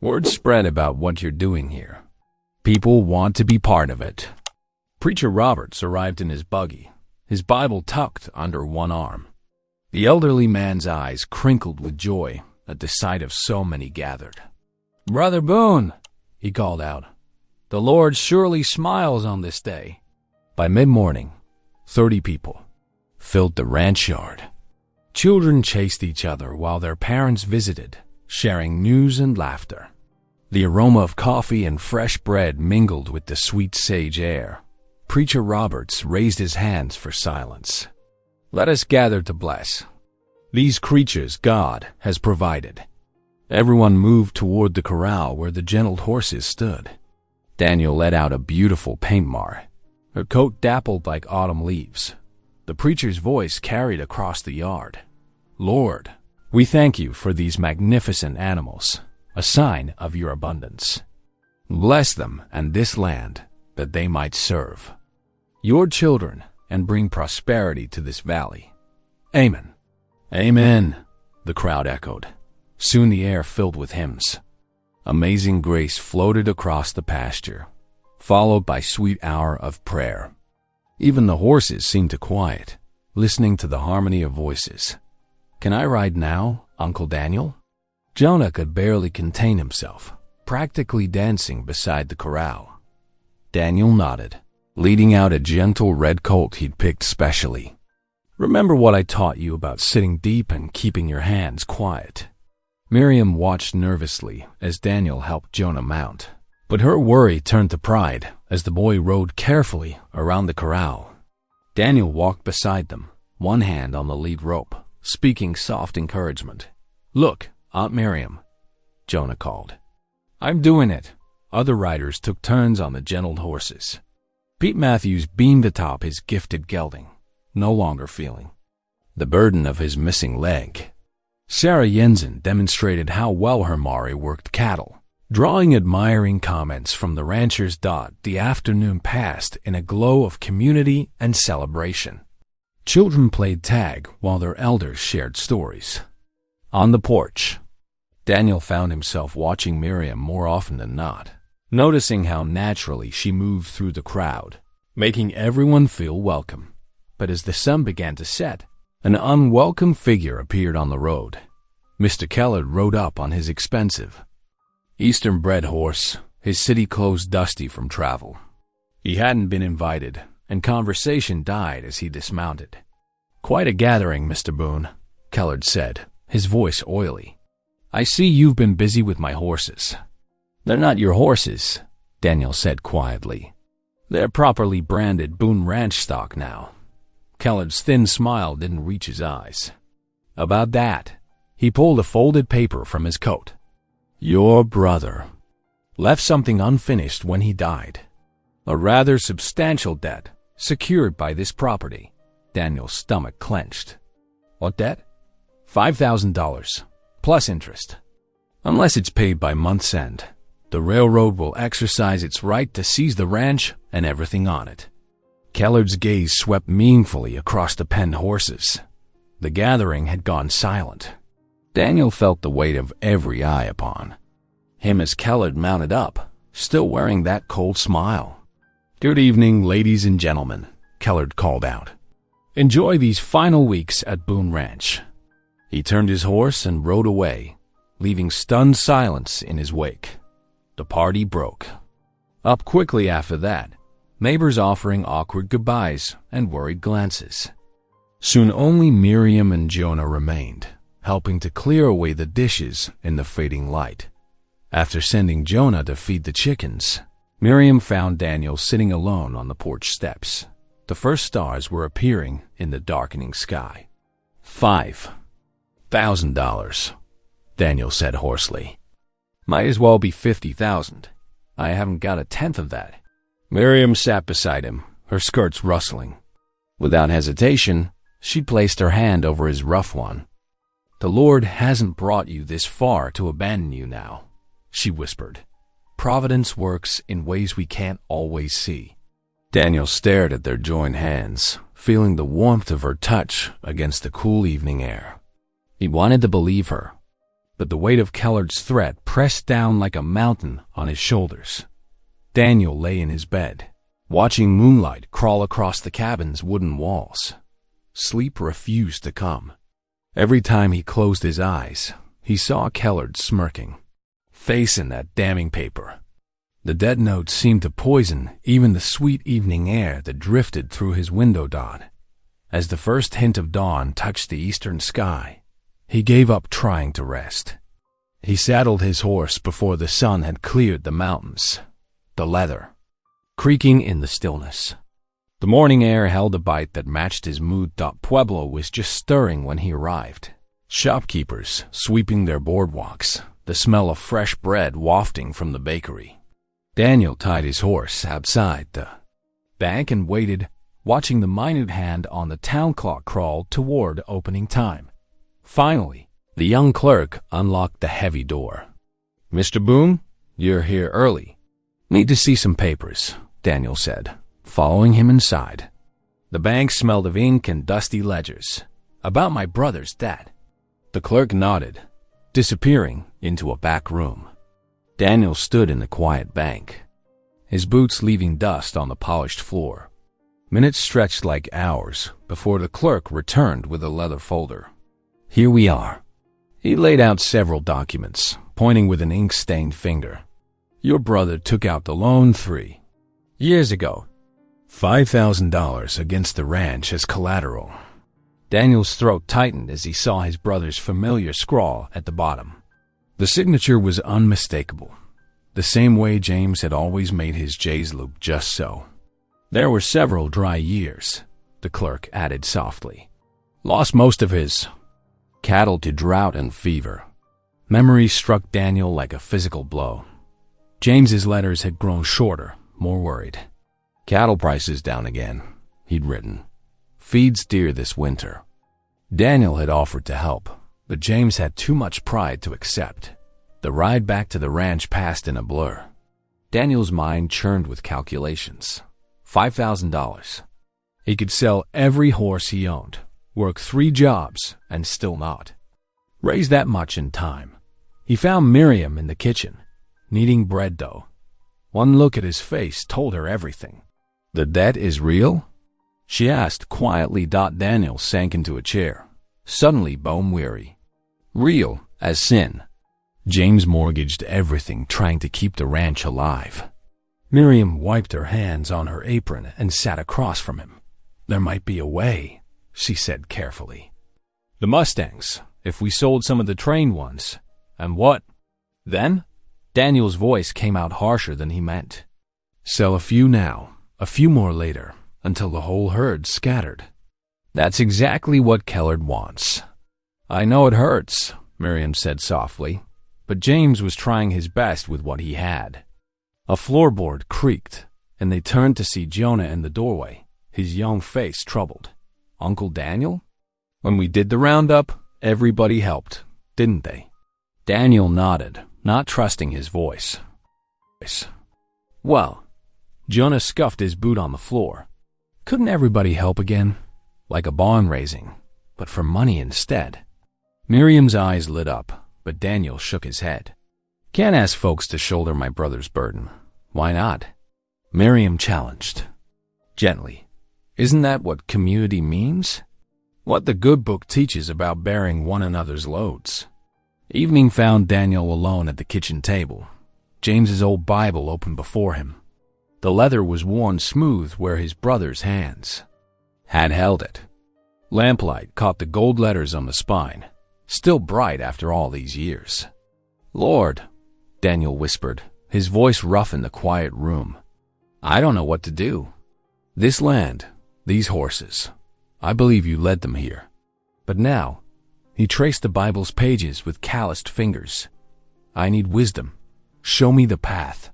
"Word spread about what you're doing here. People want to be part of it." Preacher Roberts arrived in his buggy, his Bible tucked under one arm. The elderly man's eyes crinkled with joy at the sight of so many gathered. "Brother Boone," he called out, "the Lord surely smiles on this day." By mid-morning, 30 people filled the ranch yard. Children chased each other while their parents visited, sharing news and laughter. The aroma of coffee and fresh bread mingled with the sweet sage air. Preacher Roberts raised his hands for silence. "Let us gather to bless these creatures God has provided." Everyone moved toward the corral where the gentled horses stood. Daniel let out a beautiful paint mar, her coat dappled like autumn leaves. The preacher's voice carried across the yard. "Lord, we thank you for these magnificent animals, a sign of your abundance. Bless them and this land, that they might serve your children and bring prosperity to this valley. Amen." "Amen," the crowd echoed. Soon the air filled with hymns. Amazing Grace floated across the pasture, followed by Sweet Hour of Prayer. Even the horses seemed to quiet, listening to the harmony of voices. "Can I ride now, Uncle Daniel?" Jonah could barely contain himself, practically dancing beside the corral. Daniel nodded, leading out a gentle red colt he'd picked specially. "Remember what I taught you about sitting deep and keeping your hands quiet." Miriam watched nervously as Daniel helped Jonah mount, but her worry turned to pride as the boy rode carefully around the corral. Daniel walked beside them, one hand on the lead rope, speaking soft encouragement. "Look, Aunt Miriam," Jonah called. "I'm doing it." Other riders took turns on the gentled horses. Pete Matthews beamed atop his gifted gelding, no longer feeling the burden of his missing leg. Sarah Jensen demonstrated how well her Mari worked cattle, drawing admiring comments from the ranchers. The afternoon passed in a glow of community and celebration. Children played tag while their elders shared stories. On the porch, Daniel found himself watching Miriam more often than not, noticing how naturally she moved through the crowd, making everyone feel welcome. But as the sun began to set, an unwelcome figure appeared on the road. Mr. Keller rode up on his expensive, Eastern-bred horse, his city clothes dusty from travel. He hadn't been invited, and conversation died as he dismounted. "Quite a gathering, Mr. Boone," Keller said, his voice oily. "I see you've been busy with my horses." "They're not your horses," Daniel said quietly. "They're properly branded Boone Ranch stock now." Keller's thin smile didn't reach his eyes. "About that," he pulled a folded paper from his coat. "Your brother left something unfinished when he died. A rather substantial debt secured by this property." Daniel's stomach clenched. "What debt?" $5,000, plus interest. "Unless it's paid by month's end, the railroad will exercise its right to seize the ranch and everything on it." Keller's gaze swept meaningfully across the penned horses. The gathering had gone silent. Daniel felt the weight of every eye upon him as Keller mounted up, still wearing that cold smile. "Good evening, ladies and gentlemen," Keller called out. "Enjoy these final weeks at Boone Ranch." He turned his horse and rode away, leaving stunned silence in his wake. The party broke up quickly after that, neighbors offering awkward goodbyes and worried glances. Soon only Miriam and Jonah remained, helping to clear away the dishes in the fading light. After sending Jonah to feed the chickens, Miriam found Daniel sitting alone on the porch steps. The first stars were appearing in the darkening sky. $5,000, Daniel said hoarsely. "Might as well be 50,000. I haven't got a tenth of that." Miriam sat beside him, her skirts rustling. Without hesitation, she placed her hand over his rough one. "The Lord hasn't brought you this far to abandon you now," she whispered. "Providence works in ways we can't always see." Daniel stared at their joined hands, feeling the warmth of her touch against the cool evening air. He wanted to believe her, but the weight of Keller's threat pressed down like a mountain on his shoulders. Daniel lay in his bed, watching moonlight crawl across the cabin's wooden walls. Sleep refused to come. Every time he closed his eyes, he saw Kellard smirking, face in that damning paper. The dead note seemed to poison even the sweet evening air that drifted through his window dot. As the first hint of dawn touched the eastern sky, he gave up trying to rest. He saddled his horse before the sun had cleared the mountains, the leather creaking in the stillness. The morning air held a bite that matched his mood. Pueblo was just stirring when he arrived. Shopkeepers sweeping their boardwalks, the smell of fresh bread wafting from the bakery. Daniel tied his horse outside the bank and waited, watching the minute hand on the town clock crawl toward opening time. Finally, the young clerk unlocked the heavy door. "Mr. Boone, you're here early. Need to see some papers," Daniel said, following him inside. The bank smelled of ink and dusty ledgers. "About my brother's death." The clerk nodded, disappearing into a back room. Daniel stood in the quiet bank, his boots leaving dust on the polished floor. Minutes stretched like hours before the clerk returned with a leather folder. "Here we are." He laid out several documents, pointing with an ink-stained finger. "Your brother took out the loan 3 years ago. $5,000 against the ranch as collateral." Daniel's throat tightened as he saw his brother's familiar scrawl at the bottom. The signature was unmistakable, the same way James had always made his J's loop just so. "There were several dry years," the clerk added softly. "Lost most of his cattle to drought and fever." Memory struck Daniel like a physical blow. James's letters had grown shorter, more worried. "Cattle prices down again," he'd written. "Feeds dear this winter." Daniel had offered to help, but James had too much pride to accept. The ride back to the ranch passed in a blur. Daniel's mind churned with calculations. $5,000. He could sell every horse he owned, work 3 jobs, and still not raise that much in time. He found Miriam in the kitchen, kneading bread dough. One look at his face told her everything. "The debt is real?" she asked quietly. Daniel sank into a chair, suddenly bone-weary. "Real as sin. James mortgaged everything trying to keep the ranch alive." Miriam wiped her hands on her apron and sat across from him. "There might be a way," she said carefully. "The Mustangs, if we sold some of the trained ones. And what then?" Daniel's voice came out harsher than he meant. "Sell a few now, a few more later, until the whole herd scattered." "That's exactly what Kellard wants." "I know it hurts," Miriam said softly, but James was trying his best with what he had. A floorboard creaked, and they turned to see Jonah in the doorway, his young face troubled. "Uncle Daniel? When we did the roundup, everybody helped, didn't they?" Daniel nodded, not trusting his voice. "Well," Jonah scuffed his boot on the floor. "Couldn't everybody help again? Like a barn raising, but for money instead." Miriam's eyes lit up, but Daniel shook his head. "Can't ask folks to shoulder my brother's burden. Why not?" Miriam challenged, gently. "Isn't that what community means? What the good book teaches about bearing one another's loads?" Evening found Daniel alone at the kitchen table, James's old Bible open before him. The leather was worn smooth where his brother's hands had held it. Lamplight caught the gold letters on the spine, still bright after all these years. "Lord," Daniel whispered, his voice rough in the quiet room, "I don't know what to do. This land, these horses, I believe you led them here. But now," he traced the Bible's pages with calloused fingers, "I need wisdom. Show me the path."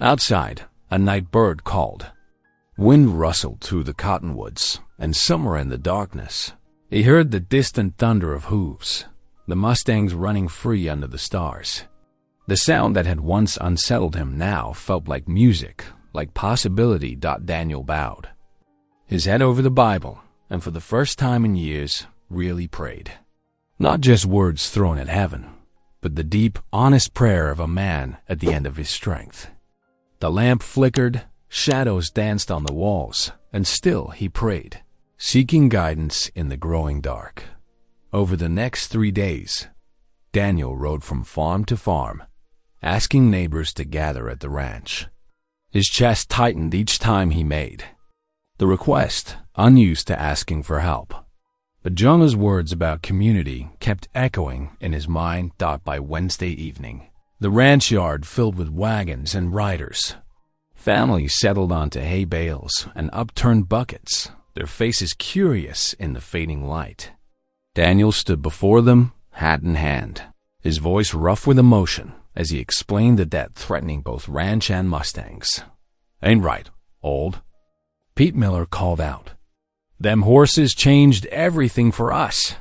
Outside, a night bird called. Wind rustled through the cottonwoods, and somewhere in the darkness, he heard the distant thunder of hooves, the Mustangs running free under the stars. The sound that had once unsettled him now felt like music, like possibility. Daniel bowed, his head over the Bible, and for the first time in years, really prayed. Not just words thrown at heaven, but the deep, honest prayer of a man at the end of his strength. The lamp flickered, Shadows danced on the walls, and still he prayed, seeking guidance in the growing dark. Over the next 3 days, Daniel rode from farm to farm, asking neighbors to gather at the ranch. His chest tightened each time he made the request, unused to asking for help. But Jonah's words about community kept echoing in his mind. By Wednesday evening, the ranch yard filled with wagons and riders. Families settled onto hay bales and upturned buckets, their faces curious in the fading light. Daniel stood before them, hat in hand, his voice rough with emotion as he explained the debt threatening both ranch and Mustangs. "Ain't right, old," Pete Miller called out. "Them horses changed everything for us."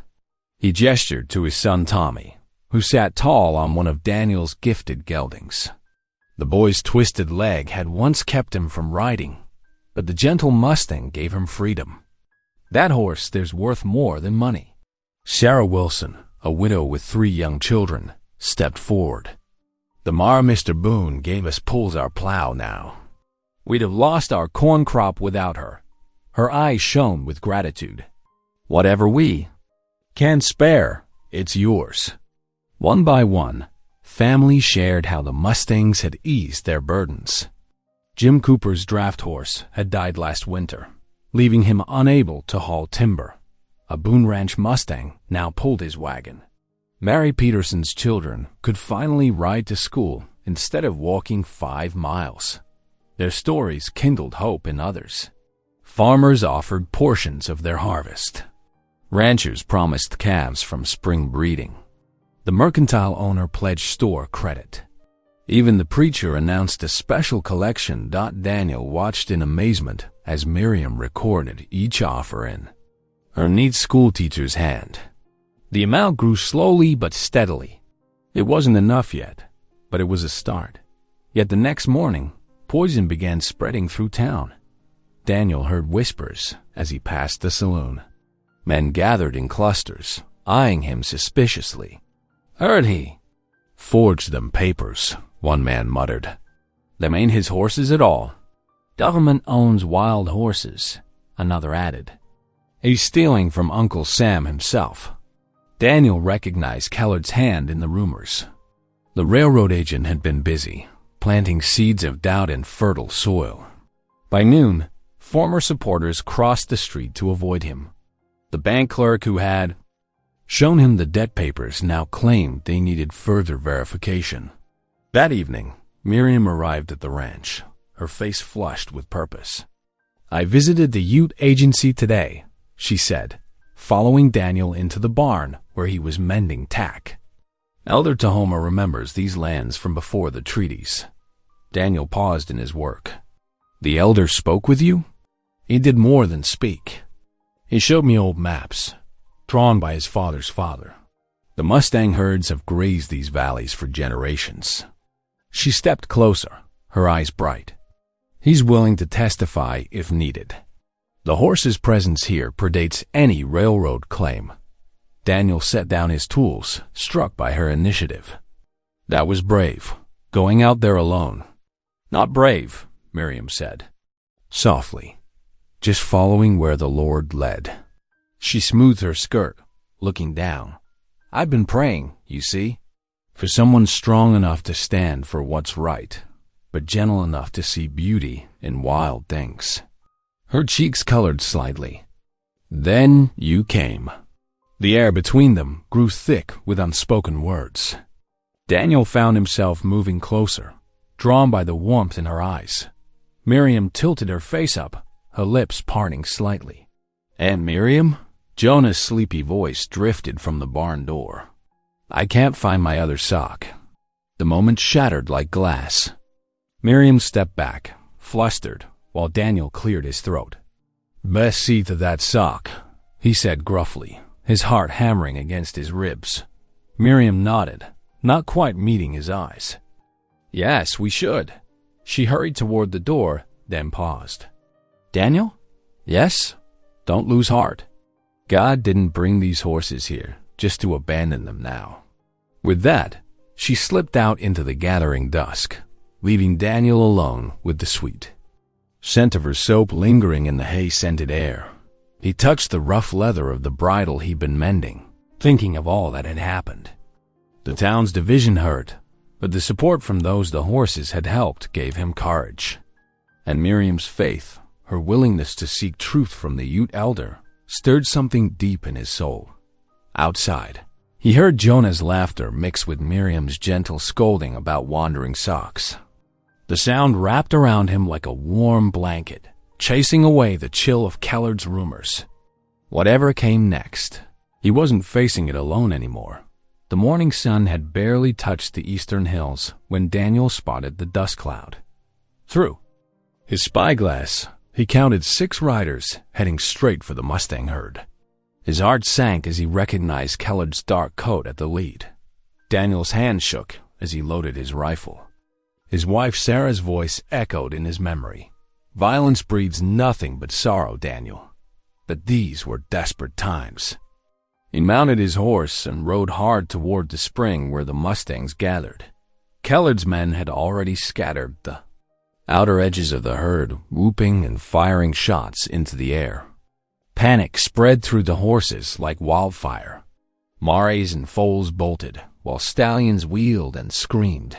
He gestured to his son Tommy, who sat tall on one of Daniel's gifted geldings. The boy's twisted leg had once kept him from riding, but the gentle Mustang gave him freedom. "That horse there's worth more than money." Sarah Wilson, a widow with 3 young children, stepped forward. "The mar Mr. Boone gave us pulls our plow now. We'd have lost our corn crop without her." Her eyes shone with gratitude. "Whatever we can spare, it's yours." One by one, families shared how the Mustangs had eased their burdens. Jim Cooper's draft horse had died last winter, leaving him unable to haul timber. A Boone Ranch Mustang now pulled his wagon. Mary Peterson's children could finally ride to school instead of walking 5 miles. Their stories kindled hope in others. Farmers offered portions of their harvest. Ranchers promised calves from spring breeding. The mercantile owner pledged store credit. Even the preacher announced a special collection. Daniel watched in amazement as Miriam recorded each offer in her neat schoolteacher's hand. The amount grew slowly but steadily. It wasn't enough yet, but it was a start. Yet the next morning, poison began spreading through town. Daniel heard whispers as he passed the saloon. Men gathered in clusters, eyeing him suspiciously. "Heard he forged them papers," one man muttered. "Them ain't his horses at all." "Government owns wild horses," another added. "He's stealing from Uncle Sam himself." Daniel recognized Kellard's hand in the rumors. The railroad agent had been busy, planting seeds of doubt in fertile soil. By noon, former supporters crossed the street to avoid him. The bank clerk who had shown him the debt papers now claimed they needed further verification. That evening, Miriam arrived at the ranch, her face flushed with purpose. "I visited the Ute agency today," she said, following Daniel into the barn where he was mending tack. Elder Tahoma remembers these lands from before the treaties. Daniel paused in his work. "The elder spoke with you?" "He did more than speak. He showed me old maps, drawn by his father's father. The Mustang herds have grazed these valleys for generations." She stepped closer, her eyes bright. "He's willing to testify if needed. The horse's presence here predates any railroad claim." Daniel set down his tools, struck by her initiative. "That was brave, going out there alone." "Not brave," Miriam said, softly, "just following where the Lord led." She smoothed her skirt, looking down. "I've been praying, you see, for someone strong enough to stand for what's right, but gentle enough to see beauty in wild things." Her cheeks colored slightly. "Then you came." The air between them grew thick with unspoken words. Daniel found himself moving closer, drawn by the warmth in her eyes. Miriam tilted her face up, her lips parting slightly. "Aunt Miriam?" Jonah's sleepy voice drifted from the barn door. "I can't find my other sock." The moment shattered like glass. Miriam stepped back, flustered, while Daniel cleared his throat. "Best see to that sock," he said gruffly, his heart hammering against his ribs. Miriam nodded, not quite meeting his eyes. "Yes, we should." She hurried toward the door, then paused. "Daniel?" "Yes? Don't lose heart. God didn't bring these horses here just to abandon them now." With that, she slipped out into the gathering dusk, leaving Daniel alone with the suite. scent of her soap lingering in the hay-scented air. He touched the rough leather of the bridle he'd been mending, thinking of all that had happened. The town's division hurt, but the support from those the horses had helped gave him courage. And Miriam's faith, her willingness to seek truth from the Ute elder, stirred something deep in his soul. Outside, he heard Jonah's laughter mix with Miriam's gentle scolding about wandering socks. The sound wrapped around him like a warm blanket, chasing away the chill of Kellard's rumors. Whatever came next, he wasn't facing it alone anymore. The morning sun had barely touched the eastern hills when Daniel spotted the dust cloud. Through his spyglass, he counted 6 riders heading straight for the Mustang herd. His heart sank as he recognized Kellard's dark coat at the lead. Daniel's hand shook as he loaded his rifle. His wife Sarah's voice echoed in his memory. "Violence breeds nothing but sorrow, Daniel." But these were desperate times. He mounted his horse and rode hard toward the spring where the Mustangs gathered. Kellard's men had already scattered the outer edges of the herd, whooping and firing shots into the air. Panic spread through the horses like wildfire. Mares and foals bolted, while stallions wheeled and screamed.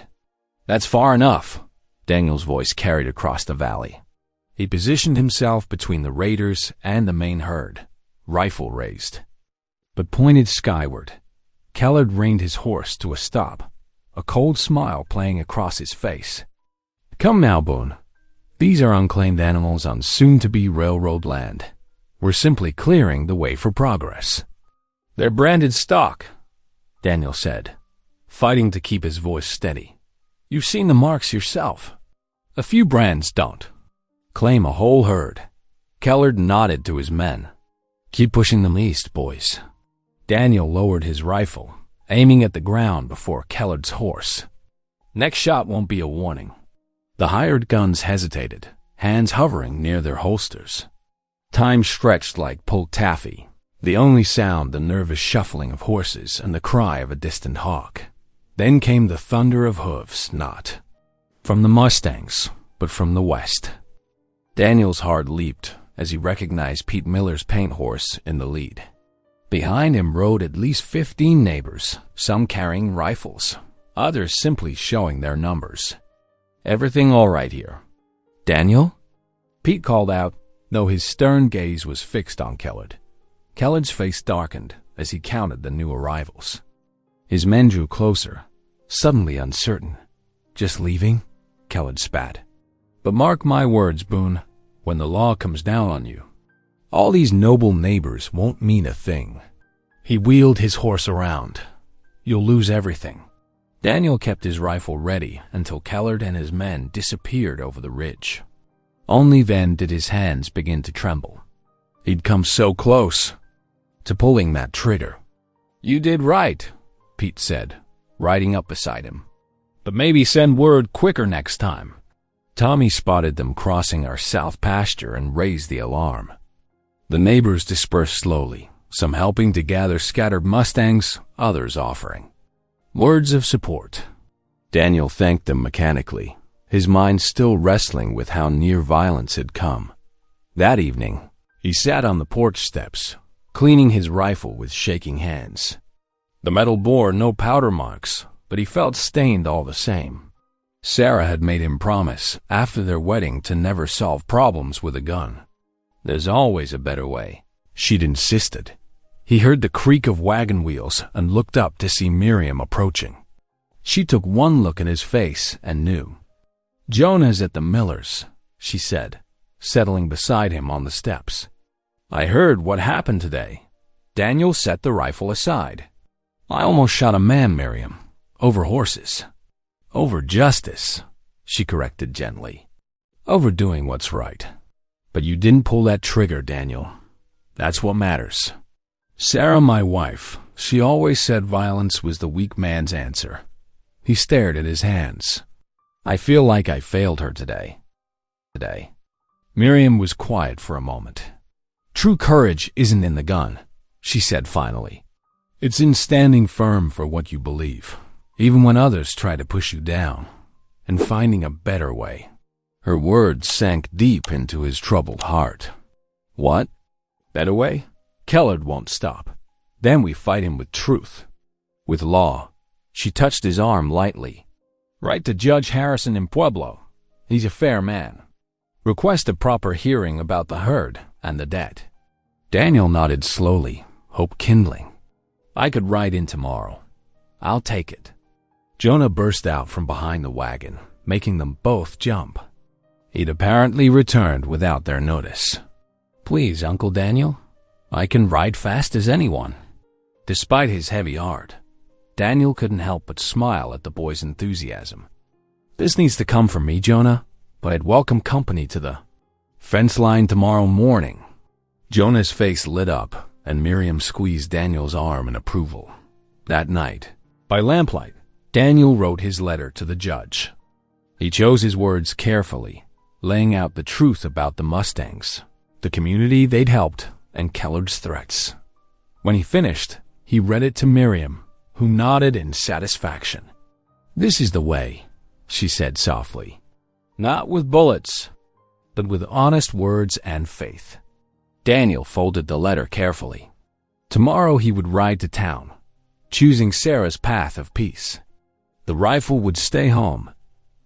"That's far enough," Daniel's voice carried across the valley. He positioned himself between the raiders and the main herd, rifle raised, but pointed skyward. Kellard reined his horse to a stop, a cold smile playing across his face. "Come now, Boone. These are unclaimed animals on soon-to-be railroad land. We're simply clearing the way for progress." "They're branded stock," Daniel said, fighting to keep his voice steady. "You've seen the marks yourself. A few brands don't claim a whole herd." Kellard nodded to his men. "Keep pushing them east, boys." Daniel lowered his rifle, aiming at the ground before Kellard's horse. "Next shot won't be a warning." The hired guns hesitated, hands hovering near their holsters. Time stretched like pulled taffy, the only sound the nervous shuffling of horses and the cry of a distant hawk. Then came the thunder of hooves, not from the Mustangs, but from the west. Daniel's heart leaped as he recognized Pete Miller's paint horse in the lead. Behind him rode at least 15 neighbors, some carrying rifles, others simply showing their numbers. "Everything all right here, Daniel?" Pete called out, though his stern gaze was fixed on Kellard. Kellard's face darkened as he counted the new arrivals. His men drew closer, suddenly uncertain. "Just leaving?" Kellard spat. "But mark my words, Boone, when the law comes down on you, all these noble neighbors won't mean a thing." He wheeled his horse around. "You'll lose everything." Daniel kept his rifle ready until Kellard and his men disappeared over the ridge. Only then did his hands begin to tremble. He'd come so close to pulling that trigger. "You did right," Pete said, riding up beside him. "But maybe send word quicker next time." Tommy spotted them crossing our south pasture and raised the alarm. The neighbors dispersed slowly, some helping to gather scattered Mustangs, others offering words of support. Daniel thanked them mechanically, his mind still wrestling with how near violence had come. That evening, he sat on the porch steps, cleaning his rifle with shaking hands. The metal bore no powder marks, but he felt stained all the same. Sarah had made him promise, after their wedding, to never solve problems with a gun. "There's always a better way," she'd insisted. He heard the creak of wagon wheels and looked up to see Miriam approaching. She took one look at his face and knew. "Jonah's at the Millers," she said, settling beside him on the steps. "I heard what happened today." Daniel set the rifle aside. "I almost shot a man, Miriam, over horses." "Over justice," she corrected gently. "Over doing what's right. But you didn't pull that trigger, Daniel. That's what matters." Sarah, my wife, she always said violence was the weak man's answer. He stared at his hands. "I feel like I failed her today." Miriam was quiet for a moment. "True courage isn't in the gun," she said finally. "It's in standing firm for what you believe, even when others try to push you down, and finding a better way." Her words sank deep into his troubled heart. What? That away? Kellard won't stop. Then we fight him with truth. With law. She touched his arm lightly. Write to Judge Harrison in Pueblo. He's a fair man. Request a proper hearing about the herd and the debt. Daniel nodded slowly, hope kindling. I could ride in tomorrow. I'll take it. Jonah burst out from behind the wagon, making them both jump. He'd apparently returned without their notice. Please, Uncle Daniel, I can ride fast as anyone. Despite his heavy heart, Daniel couldn't help but smile at the boy's enthusiasm. This needs to come from me, Jonah, but I'd welcome company to the fence line tomorrow morning. Jonah's face lit up, and Miriam squeezed Daniel's arm in approval. That night, by lamplight, Daniel wrote his letter to the judge. He chose his words carefully, laying out the truth about the Mustangs, the community they'd helped, and Kellard's threats. When he finished, he read it to Miriam, who nodded in satisfaction. This is the way, she said softly. Not with bullets, but with honest words and faith. Daniel folded the letter carefully. Tomorrow he would ride to town, choosing Sarah's path of peace. The rifle would stay home,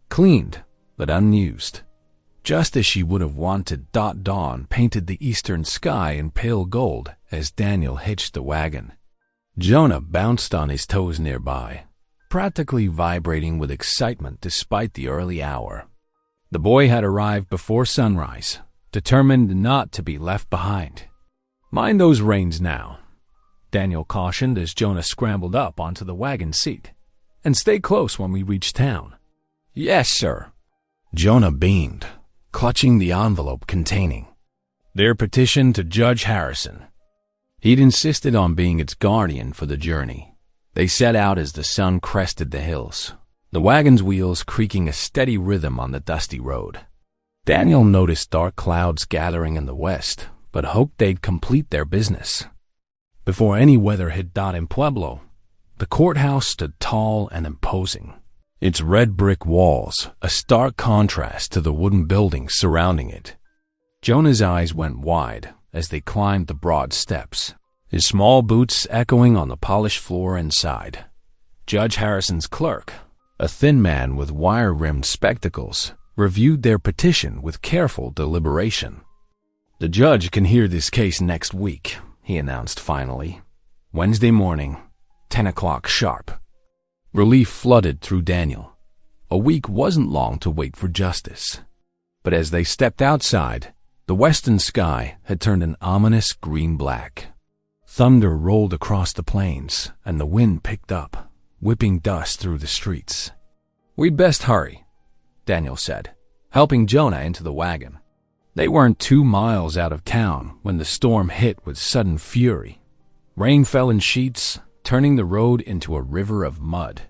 cleaned but unused, just as she would have wanted. Dawn painted the eastern sky in pale gold as Daniel hitched the wagon. Jonah bounced on his toes nearby, practically vibrating with excitement despite the early hour. The boy had arrived before sunrise, determined not to be left behind. Mind those reins now, Daniel cautioned as Jonah scrambled up onto the wagon seat. And stay close when we reach town. Yes, sir. Jonah beamed, clutching the envelope containing their petition to Judge Harrison. He'd insisted on being its guardian for the journey. They set out as the sun crested the hills, the wagon's wheels creaking a steady rhythm on the dusty road. Daniel noticed dark clouds gathering in the west, but hoped they'd complete their business. Before any weather hit in Pueblo, the courthouse stood tall and imposing, its red brick walls a stark contrast to the wooden buildings surrounding it. Jonah's eyes went wide as they climbed the broad steps, his small boots echoing on the polished floor inside. Judge Harrison's clerk, a thin man with wire-rimmed spectacles, reviewed their petition with careful deliberation. The judge can hear this case next week, he announced finally. Wednesday morning, 10 o'clock sharp. Relief flooded through Daniel. A week wasn't long to wait for justice. But as they stepped outside, the western sky had turned an ominous green-black. Thunder rolled across the plains, and the wind picked up, whipping dust through the streets. We'd best hurry, Daniel said, helping Jonah into the wagon. They weren't 2 miles out of town when the storm hit with sudden fury. Rain fell in sheets, turning the road into a river of mud.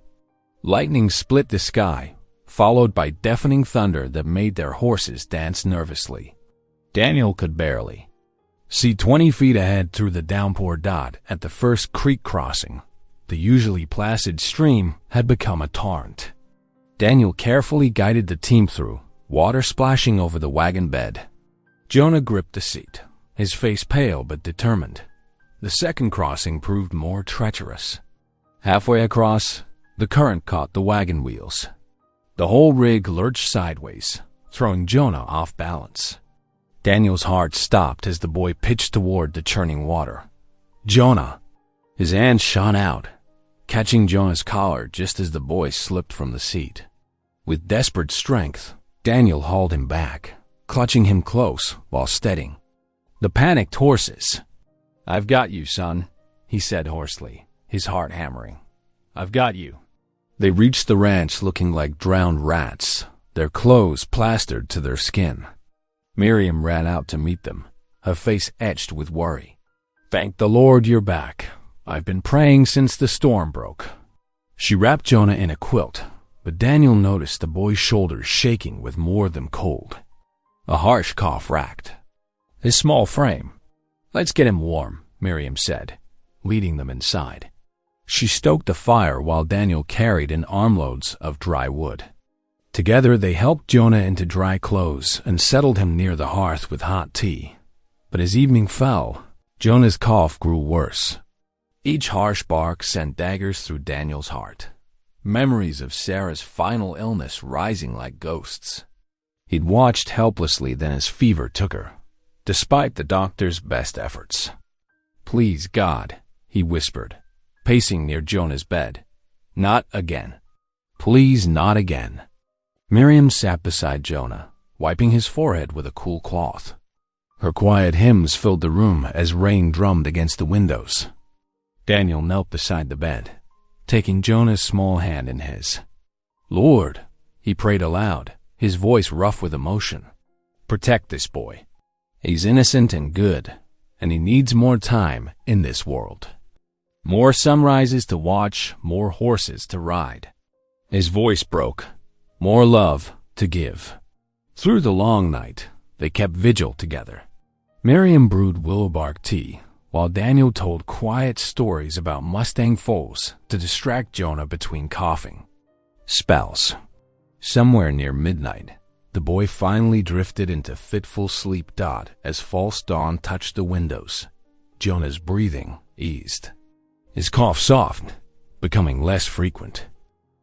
Lightning split the sky, followed by deafening thunder that made their horses dance nervously. Daniel could barely see 20 feet ahead through the downpour. At the first creek crossing, the usually placid stream had become a torrent. Daniel carefully guided the team through, water splashing over the wagon bed. Jonah gripped the seat, his face pale but determined. The second crossing proved more treacherous. Halfway across, the current caught the wagon wheels. The whole rig lurched sideways, throwing Jonah off balance. Daniel's heart stopped as the boy pitched toward the churning water. Jonah! His hand shot out, catching Jonah's collar just as the boy slipped from the seat. With desperate strength, Daniel hauled him back, clutching him close while steadying the panicked horses. I've got you, son, he said hoarsely, his heart hammering. I've got you. They reached the ranch looking like drowned rats, their clothes plastered to their skin. Miriam ran out to meet them, her face etched with worry. Thank the Lord you're back. I've been praying since the storm broke. She wrapped Jonah in a quilt, but Daniel noticed the boy's shoulders shaking with more than cold. A harsh cough racked his small frame. Let's get him warm, Miriam said, leading them inside. She stoked the fire while Daniel carried in armloads of dry wood. Together they helped Jonah into dry clothes and settled him near the hearth with hot tea. But as evening fell, Jonah's cough grew worse. Each harsh bark sent daggers through Daniel's heart, memories of Sarah's final illness rising like ghosts. He'd watched helplessly, then his fever took her, despite the doctor's best efforts. "Please, God," he whispered, pacing near Jonah's bed. "Not again. Please, not again." Miriam sat beside Jonah, wiping his forehead with a cool cloth. Her quiet hymns filled the room as rain drummed against the windows. Daniel knelt beside the bed, taking Jonah's small hand in his. "Lord," he prayed aloud, his voice rough with emotion, "protect this boy. He's innocent and good, and he needs more time in this world. More sunrises to watch, more horses to ride." His voice broke, more love to give. Through the long night, they kept vigil together. Miriam brewed willowbark tea, while Daniel told quiet stories about Mustang foals to distract Jonah between coughing spells. Somewhere near midnight, the boy finally drifted into fitful sleep. As false dawn touched the windows, Jonah's breathing eased. His cough softened, becoming less frequent.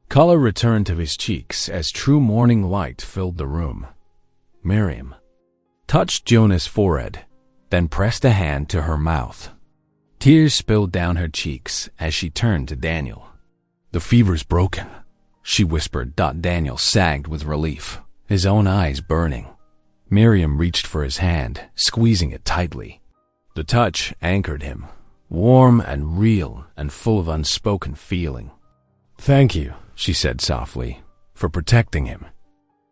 Color returned to his cheeks as true morning light filled the room. Miriam touched Jonah's forehead, then pressed a hand to her mouth. Tears spilled down her cheeks as she turned to Daniel. "The fever's broken," she whispered. Daniel sagged with relief, his own eyes burning. Miriam reached for his hand, squeezing it tightly. The touch anchored him, warm and real and full of unspoken feeling. "Thank you," she said softly, "for protecting him,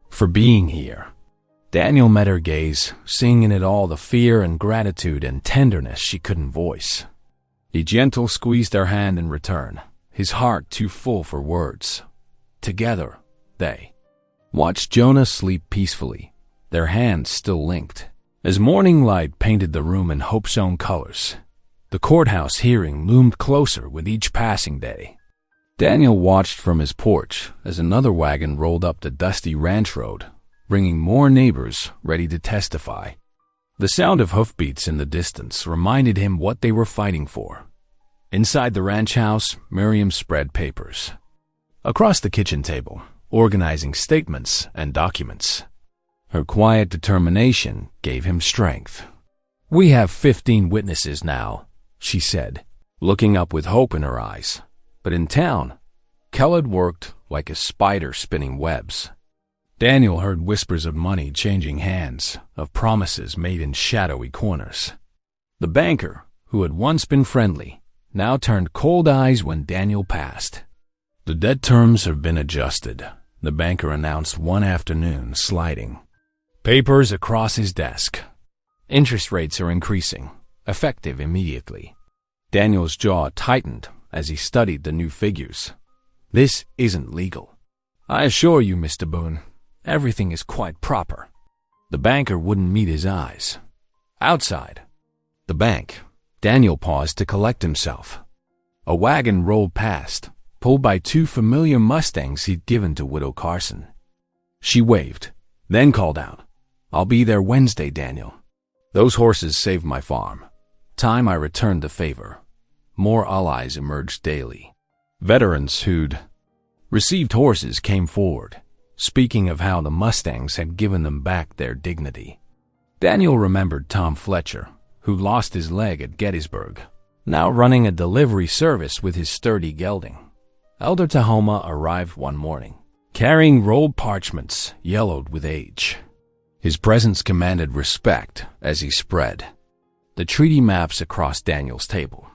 for being here." Daniel met her gaze, seeing in it all the fear and gratitude and tenderness she couldn't voice. He gently squeezed her hand in return, his heart too full for words. Together, they watched Jonah sleep peacefully, their hands still linked. As morning light painted the room in hope's own colors, the courthouse hearing loomed closer with each passing day. Daniel watched from his porch as another wagon rolled up the dusty ranch road, bringing more neighbors ready to testify. The sound of hoofbeats in the distance reminded him what they were fighting for. Inside the ranch house, Miriam spread papers across the kitchen table, organizing statements and documents. Her quiet determination gave him strength. "We have 15 witnesses now," she said, looking up with hope in her eyes. But in town, Kellett worked like a spider spinning webs. Daniel heard whispers of money changing hands, of promises made in shadowy corners. The banker, who had once been friendly, now turned cold eyes when Daniel passed. "The debt terms have been adjusted," the banker announced one afternoon, sliding papers across his desk. "Interest rates are increasing, effective immediately." Daniel's jaw tightened as he studied the new figures. "This isn't legal. I assure you, Mr. Boone, everything is quite proper." The banker wouldn't meet his eyes. Outside the bank, Daniel paused to collect himself. A wagon rolled past, pulled by 2 familiar Mustangs he'd given to Widow Carson. She waved, then called out, "I'll be there Wednesday, Daniel. Those horses saved my farm. Time I returned the favor." More allies emerged daily. Veterans who'd received horses came forward, speaking of how the Mustangs had given them back their dignity. Daniel remembered Tom Fletcher, who lost his leg at Gettysburg, now running a delivery service with his sturdy gelding. Elder Tahoma arrived one morning, carrying rolled parchments yellowed with age. His presence commanded respect as he spread the treaty maps across Daniel's table.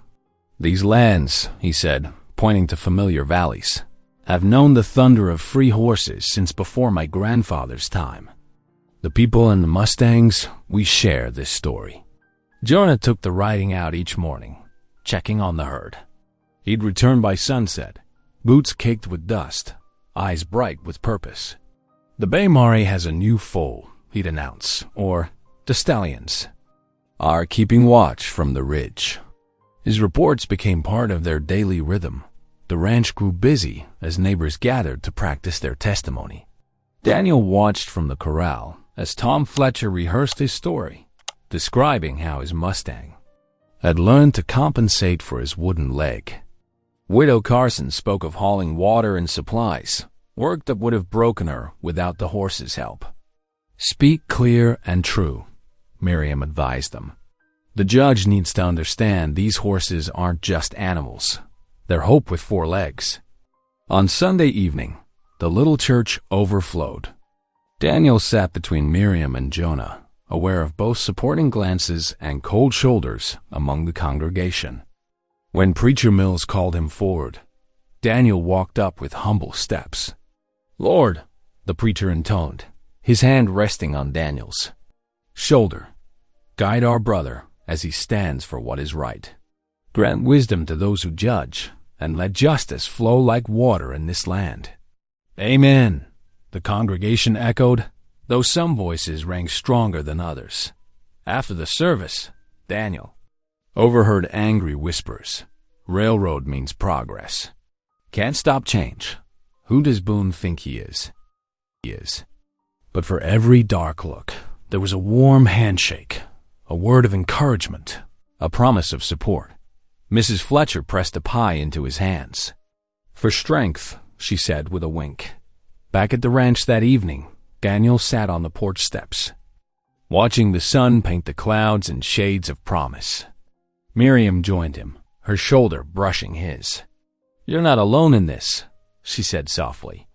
"These lands," he said, pointing to familiar valleys, "have known the thunder of free horses since before my grandfather's time. The people and the Mustangs, we share this story." Jonah took the riding out each morning, checking on the herd. He'd return by sunset, boots caked with dust, eyes bright with purpose. "The Bay Mare has a new foal," he'd announce, or "the stallions are keeping watch from the ridge." His reports became part of their daily rhythm. The ranch grew busy as neighbors gathered to practice their testimony. Daniel watched from the corral as Tom Fletcher rehearsed his story, describing how his Mustang had learned to compensate for his wooden leg. Widow Carson spoke of hauling water and supplies, work that would have broken her without the horse's help. "Speak clear and true," Miriam advised them. "The judge needs to understand these horses aren't just animals. They're hope with 4 legs." On Sunday evening, the little church overflowed. Daniel sat between Miriam and Jonah, aware of both supporting glances and cold shoulders among the congregation. When Preacher Mills called him forward, Daniel walked up with humble steps. "Lord," the preacher intoned, his hand resting on Daniel's shoulder, "guide our brother as he stands for what is right. Grant wisdom to those who judge, and let justice flow like water in this land." "Amen," the congregation echoed, though some voices rang stronger than others. After the service, Daniel overheard angry whispers. "Railroad means progress. Can't stop change. Who does Boone think he is?" But for every dark look, there was a warm handshake, a word of encouragement, a promise of support. Mrs. Fletcher pressed a pie into his hands. "For strength," she said with a wink. Back at the ranch that evening, Daniel sat on the porch steps, watching the sun paint the clouds in shades of promise. Miriam joined him, her shoulder brushing his. "You're not alone in this," she said softly.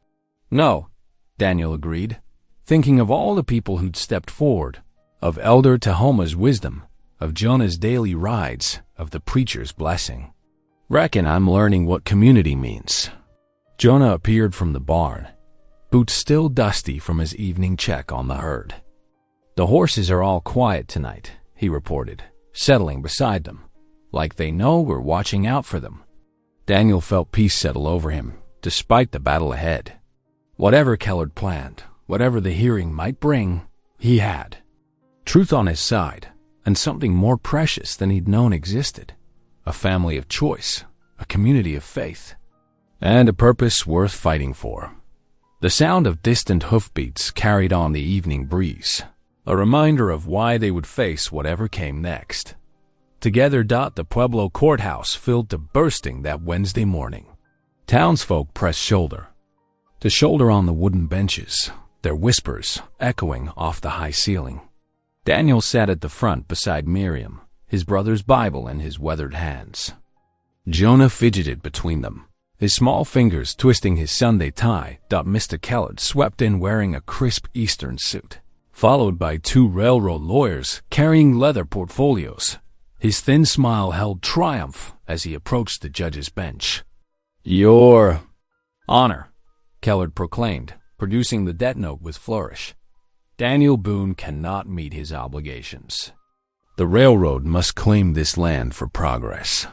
"No," Daniel agreed, thinking of all the people who'd stepped forward, of Elder Tahoma's wisdom, of Jonah's daily rides, of the preacher's blessing. "Reckon I'm learning what community means." Jonah appeared from the barn, boots still dusty from his evening check on the herd. "The horses are all quiet tonight," he reported, settling beside them, like they know we're watching out for them. Daniel felt peace settle over him, despite the battle ahead. Whatever Kellard planned, whatever the hearing might bring, he had truth on his side, and something more precious than he'd known existed: a family of choice, a community of faith, and a purpose worth fighting for. The sound of distant hoofbeats carried on the evening breeze, a reminder of why they would face whatever came next. Together, the Pueblo courthouse filled to bursting that Wednesday morning. Townsfolk pressed shoulder to shoulder on the wooden benches, their whispers echoing off the high ceiling. Daniel sat at the front beside Miriam, his brother's Bible in his weathered hands. Jonah fidgeted between them, his small fingers twisting his Sunday tie. Mr. Kellard swept in wearing a crisp Eastern suit, followed by 2 railroad lawyers carrying leather portfolios. His thin smile held triumph as he approached the judge's bench. "Your Honor," Kellard proclaimed, producing the debt note with flourish. "Daniel Boone cannot meet his obligations. The railroad must claim this land for progress."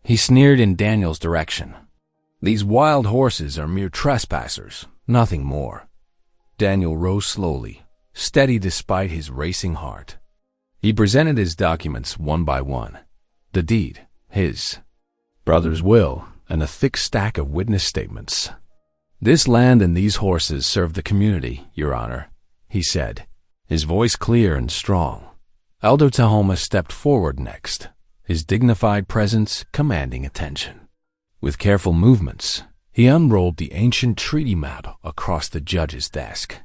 He sneered in Daniel's direction. "These wild horses are mere trespassers, nothing more." Daniel rose slowly, steady despite his racing heart. He presented his documents one by one: the deed, his brother's will, and a thick stack of witness statements. "This land and these horses serve the community, Your Honor," he said, his voice clear and strong. Elder Tahoma stepped forward next, his dignified presence commanding attention. With careful movements, he unrolled the ancient treaty map across the judge's desk.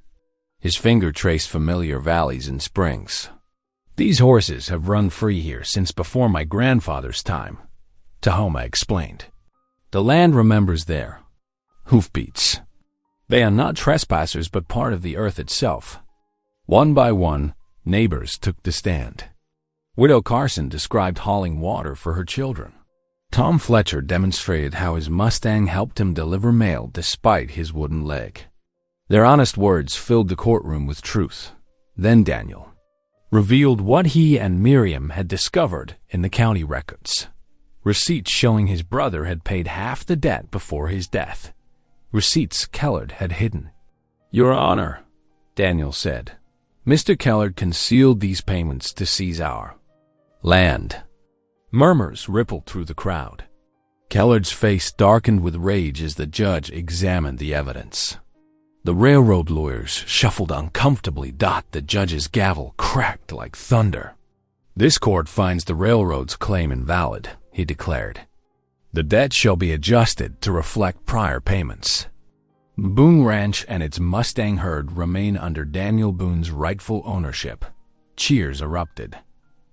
His finger traced familiar valleys and springs. "These horses have run free here since before my grandfather's time," Tahoma explained. "The land remembers their hoofbeats. They are not trespassers but part of the earth itself." One by one, neighbors took the stand. Widow Carson described hauling water for her children. Tom Fletcher demonstrated how his Mustang helped him deliver mail despite his wooden leg. Their honest words filled the courtroom with truth. Then Daniel revealed what he and Miriam had discovered in the county records. Receipts showing his brother had paid half the debt before his death. Receipts Kellard had hidden. "Your Honor," Daniel said, "Mr. Kellard concealed these payments to seize our land." Murmurs rippled through the crowd. Kellard's face darkened with rage as the judge examined the evidence. The railroad lawyers shuffled uncomfortably. The judge's gavel cracked like thunder. "This court finds the railroad's claim invalid," he declared. "The debt shall be adjusted to reflect prior payments. Boone Ranch and its Mustang herd remain under Daniel Boone's rightful ownership." Cheers erupted.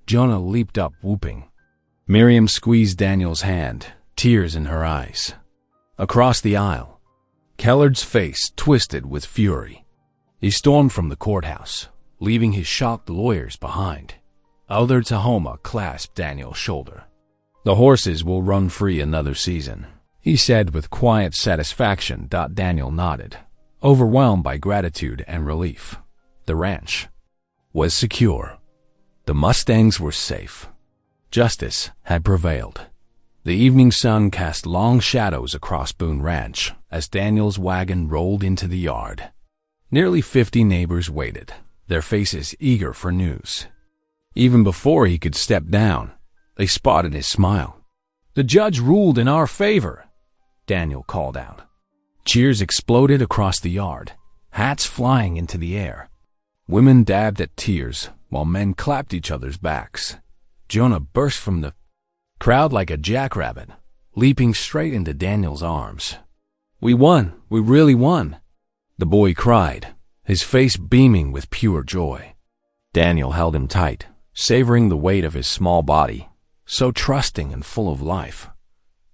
Jonah leaped up, whooping. Miriam squeezed Daniel's hand, tears in her eyes. Across the aisle, Kellard's face twisted with fury. He stormed from the courthouse, leaving his shocked lawyers behind. Elder Tahoma clasped Daniel's shoulder. "The horses will run free another season," he said with quiet satisfaction. Daniel nodded, overwhelmed by gratitude and relief. The ranch was secure. The Mustangs were safe. Justice had prevailed. The evening sun cast long shadows across Boone Ranch as Daniel's wagon rolled into the yard. Nearly 50 neighbors waited, their faces eager for news. Even before he could step down, they spotted his smile. "The judge ruled in our favor," Daniel called out. Cheers exploded across the yard, hats flying into the air. Women dabbed at tears while men clapped each other's backs. Jonah burst from the crowd like a jackrabbit, leaping straight into Daniel's arms. "We won! We really won!" the boy cried, his face beaming with pure joy. Daniel held him tight, savoring the weight of his small body, so trusting and full of life.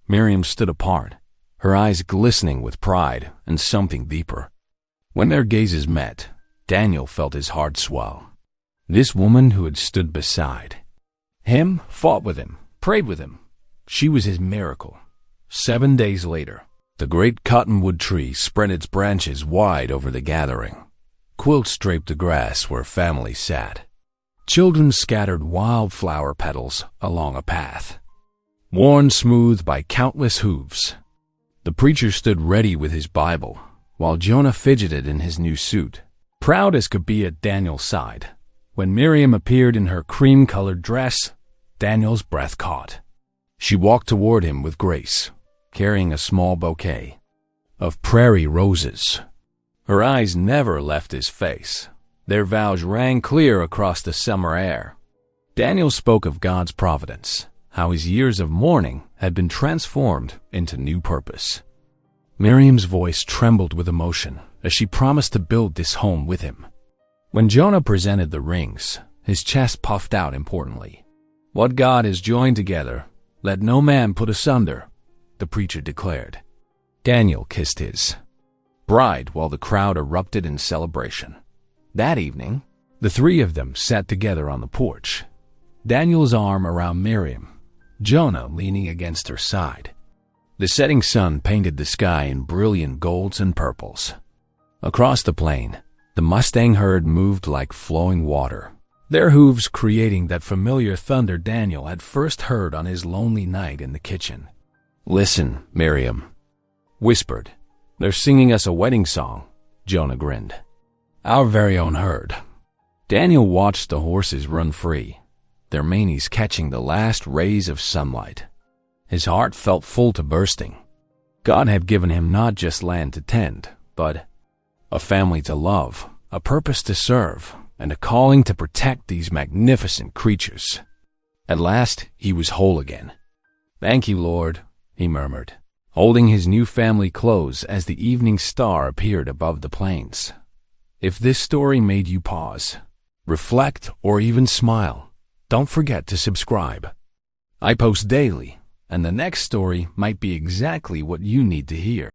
Miriam stood apart, her eyes glistening with pride and something deeper. When their gazes met, Daniel felt his heart swell. This woman who had stood beside him, fought with him, prayed with him, she was his miracle. 7 days later, the great cottonwood tree spread its branches wide over the gathering. Quilts draped the grass where families sat. Children scattered wildflower petals along a path, worn smooth by countless hooves. The preacher stood ready with his Bible, while Jonah fidgeted in his new suit, proud as could be at Daniel's side. When Miriam appeared in her cream-colored dress, Daniel's breath caught. She walked toward him with grace, carrying a small bouquet of prairie roses. Her eyes never left his face. Their vows rang clear across the summer air. Daniel spoke of God's providence, how his years of mourning had been transformed into new purpose. Miriam's voice trembled with emotion as she promised to build this home with him. When Jonah presented the rings, his chest puffed out importantly. "What God has joined together, let no man put asunder," the preacher declared. Daniel kissed his bride while the crowd erupted in celebration. That evening, the three of them sat together on the porch, Daniel's arm around Miriam, Jonah leaning against her side. The setting sun painted the sky in brilliant golds and purples. Across the plain, the Mustang herd moved like flowing water, their hooves creating that familiar thunder Daniel had first heard on his lonely night in the kitchen. "Listen," Miriam whispered. "They're singing us a wedding song," Jonah grinned. "Our very own herd." Daniel watched the horses run free, their manes catching the last rays of sunlight. His heart felt full to bursting. God had given him not just land to tend, but a family to love, a purpose to serve, and a calling to protect these magnificent creatures. At last, he was whole again. "Thank you, Lord," he murmured, holding his new family close as the evening star appeared above the plains. If this story made you pause, reflect, or even smile, don't forget to subscribe. I post daily, and the next story might be exactly what you need to hear.